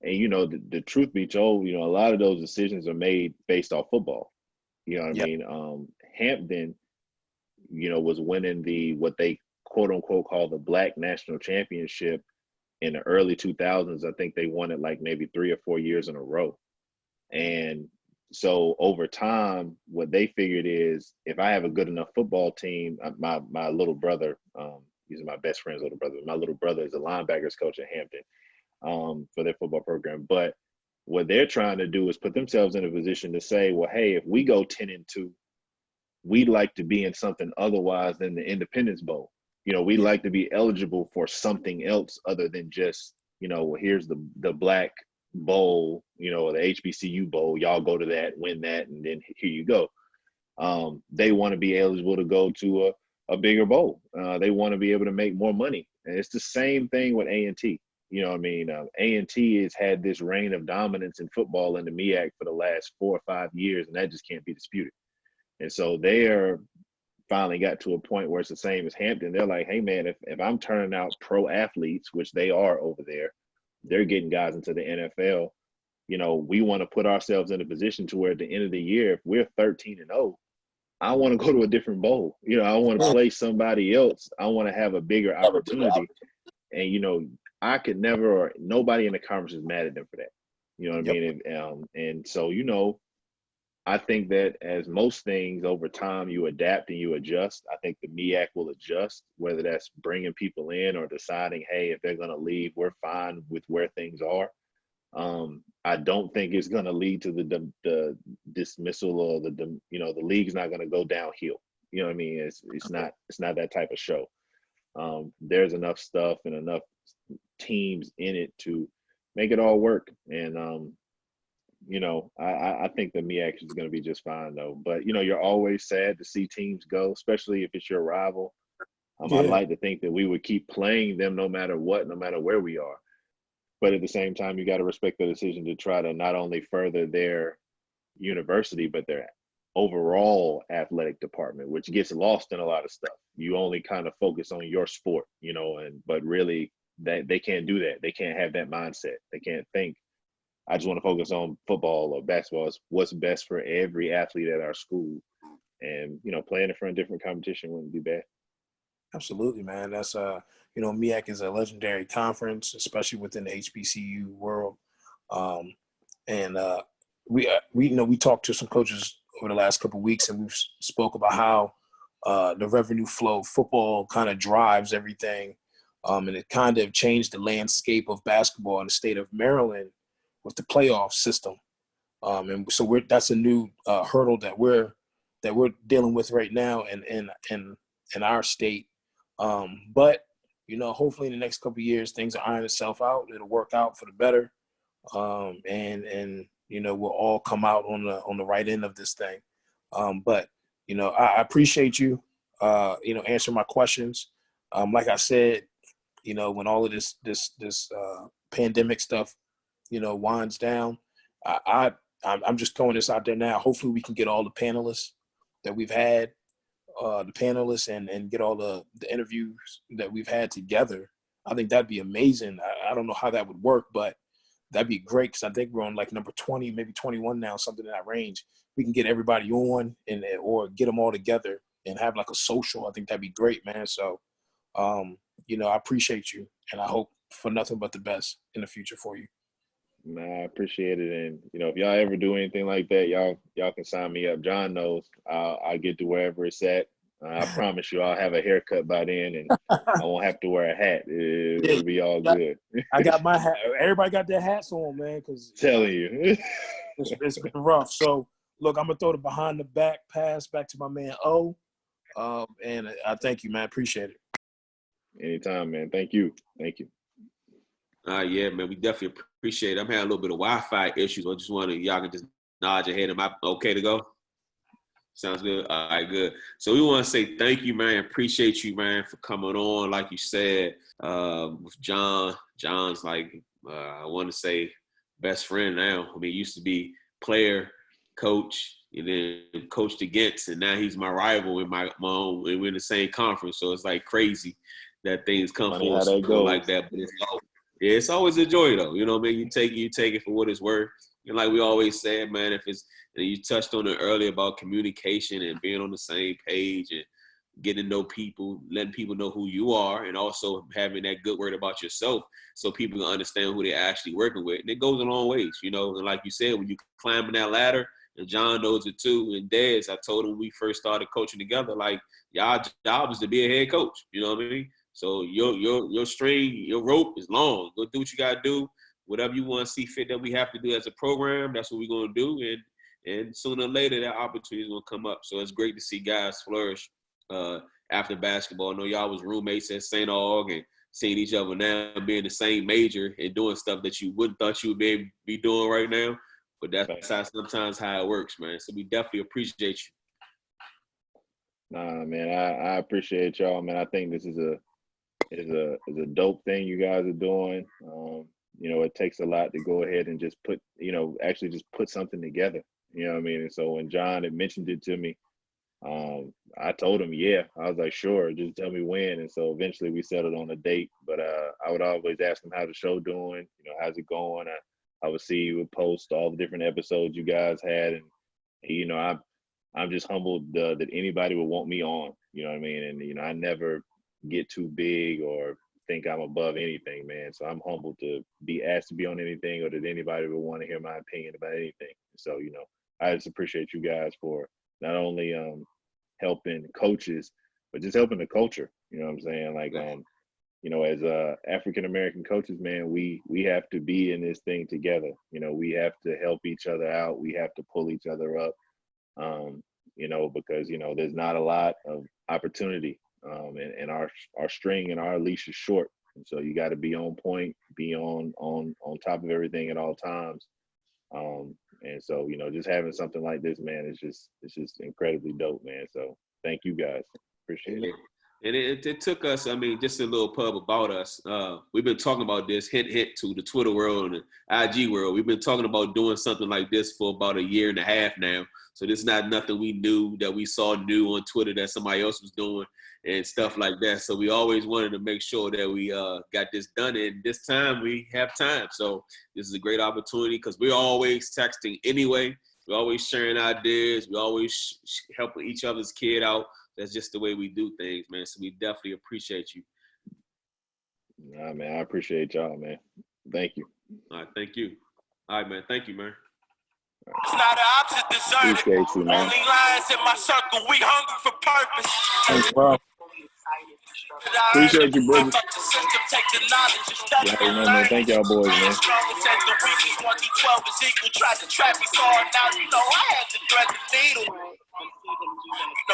And, you know, the truth be told, you know, a lot of those decisions are made based off football. You know what I Yep. mean? Hampton, you know, was winning what they quote unquote call the Black National Championship in the early 2000s. I think they won it like maybe 3 or 4 years in a row. And so over time, what they figured is if I have a good enough football team, my little brother, he's my best friend's little brother. My little brother is a linebackers coach at Hampton for their football program. But what they're trying to do is put themselves in a position to say, well, hey, if we go 10-2, we'd like to be in something otherwise than the Independence Bowl. You know, we'd Yeah. like to be eligible for something else other than just, you know, well, here's the Black Bowl, you know, the HBCU Bowl. Y'all go to that, win that, and then here you go. They want to be eligible to go to a bigger bowl. They want to be able to make more money. And it's the same thing with A&T. You know what I mean? A&T has had this reign of dominance in football in the MEAC for the last 4 or 5 years, and that just can't be disputed. And so they are finally got to a point where it's the same as Hampton. They're like, hey, man, if I'm turning out pro athletes, which they are over there, they're getting guys into the NFL. You know, we want to put ourselves in a position to where at the end of the year, if we're 13-0, I want to go to a different bowl. You know, I want to play somebody else. I want to have a bigger opportunity. And, you know, I could never, or nobody in the conference is mad at them for that. You know what I mean? And so, you know, I think that as most things over time, you adapt and you adjust. I think the MEAC will adjust, whether that's bringing people in or deciding, hey, if they're going to leave, we're fine with where things are. I don't think it's going to lead to the dismissal or the league's not going to go downhill. You know what I mean? It's not that type of show. There's enough stuff and enough teams in it to make it all work. And you know, I think the MEAC is going to be just fine though. But you know, you're always sad to see teams go, especially if it's your rival. I'd like to think that we would keep playing them no matter what, no matter where we are. But at the same time, you got to respect the decision to try to not only further their university, but their overall athletic department, which gets lost in a lot of stuff. You only kind of focus on your sport, you know, but really that they can't do that. They can't have that mindset. They can't think, I just want to focus on football or basketball. It's what's best for every athlete at our school. And, you know, playing in front of different competition wouldn't be bad. Absolutely, man. That's you know, MEAC is a legendary conference, especially within the HBCU world. And we you know, we talked to some coaches over the last couple of weeks, and we've spoke about how the revenue flow of football kind of drives everything, and it kind of changed the landscape of basketball in the state of Maryland with the playoff system. And so that's a new hurdle that we're dealing with right now in our state. But you know, hopefully in the next couple of years, things are iron itself out. It'll work out for the better. And you know, we'll all come out on the right end of this thing. But you know, I appreciate you, you know, answering my questions. Like I said, you know, when all of this pandemic stuff, you know, winds down, I'm just throwing this out there now. Hopefully we can get all the panelists that we've had, and get all the interviews that we've had together. I think that'd be amazing. I don't know how that would work, but that'd be great because I think we're on like number 20, maybe 21 now, something in that range. We can get everybody on or get them all together and have like a social. I think that'd be great, man. So, you know, I appreciate you, and I hope for nothing but the best in the future for you. Nah, I appreciate it. And, you know, if y'all ever do anything like that, y'all can sign me up. John knows I'll get to wherever it's at. I promise you I'll have a haircut by then, and I won't have to wear a hat. It'll be all good. I got my hat. Everybody got their hats on, man, because Telling you. it's been rough. So, look, I'm going to throw the behind the back pass back to my man O. And I thank you, man. Appreciate it. Anytime, man. Thank you. Yeah, man, we definitely appreciate it. I'm having a little bit of Wi-Fi issues. I just want to, y'all can just nod your head. Am I okay to go? Sounds good. All right, good. So we want to say thank you, man. Appreciate you, man, for coming on. Like you said, with John. John's like, I want to say best friend now. I mean, he used to be player, coach, and then coached against, and now he's my rival in my own, and we're in the same conference. So it's like crazy that things come full circle like that. But it's always a joy, though. You know what I mean? You take it for what it's worth. And like we always said, man, and you touched on it earlier about communication and being on the same page and getting to know people, letting people know who you are, and also having that good word about yourself so people can understand who they're actually working with. And it goes a long ways, you know. And like you said, when you climbing that ladder, and John knows it too, and Dez, I told him when we first started coaching together, like, y'all job is to be a head coach. You know what I mean? So your string, your rope is long. Go do what you got to do. Whatever you want to see fit that we have to do as a program, that's what we're going to do. And sooner or later, that opportunity is going to come up. So it's great to see guys flourish after basketball. I know y'all was roommates at St. Aug and seeing each other now, being the same major and doing stuff that you wouldn't thought you would be doing right now. But that's sometimes how it works, man. So we definitely appreciate you. Nah, man, I appreciate y'all, man. I think this is a dope thing you guys are doing. You know, it takes a lot to go ahead and just put something together. You know what I mean? And so when John had mentioned it to me, I told him, yeah. I was like, sure, just tell me when. And so eventually we settled on a date. But I would always ask him how the show doing, you know, how's it going? I would see you would post all the different episodes you guys had. And, you know, I'm just humbled that anybody would want me on. You know what I mean? And I never get too big or think I'm above anything, man. So I'm humbled to be asked to be on anything, or that anybody would want to hear my opinion about anything. So I just appreciate you guys for not only helping coaches, but just helping the culture. You know what I'm saying? Like as African American coaches, man, we have to be in this thing together. We have to help each other out. We have to pull each other up. Because there's not a lot of opportunity, and our string and our leash is short, and so you got to be on point, be on top of everything at all times. And so just having something like this, man, it's just incredibly dope, man. So thank you guys, appreciate it. And it took us, just a little pub about us. We've been talking about this, hint to the Twitter world and the IG world. We've been talking about doing something like this for about a year and a half now. So this is not nothing we knew that we saw new on Twitter that somebody else was doing and stuff like that. So we always wanted to make sure that we got this done. And this time we have time. So this is a great opportunity because we're always texting anyway. We're always sharing ideas. We're always helping each other's kid out. That's just the way we do things, man. So we definitely appreciate you. Nah, man, I appreciate y'all, man. Thank you. All right, thank you. All right, man. Thank you, man. It's not an opposite deserted. Appreciate you, man. Only lions in my circle. We hungry for purpose. Thanks, bro. Appreciate you, brother. Yeah, man. Thank y'all boys, man. Tried to trap me, so now I had to thread the needle.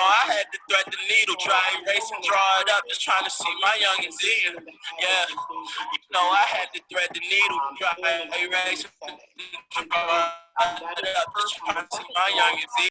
I had to thread the needle, try erase and draw it up, just trying to see my youngins in. Yeah, I had to thread the needle, try erase and draw it up, just trying to see my youngins in.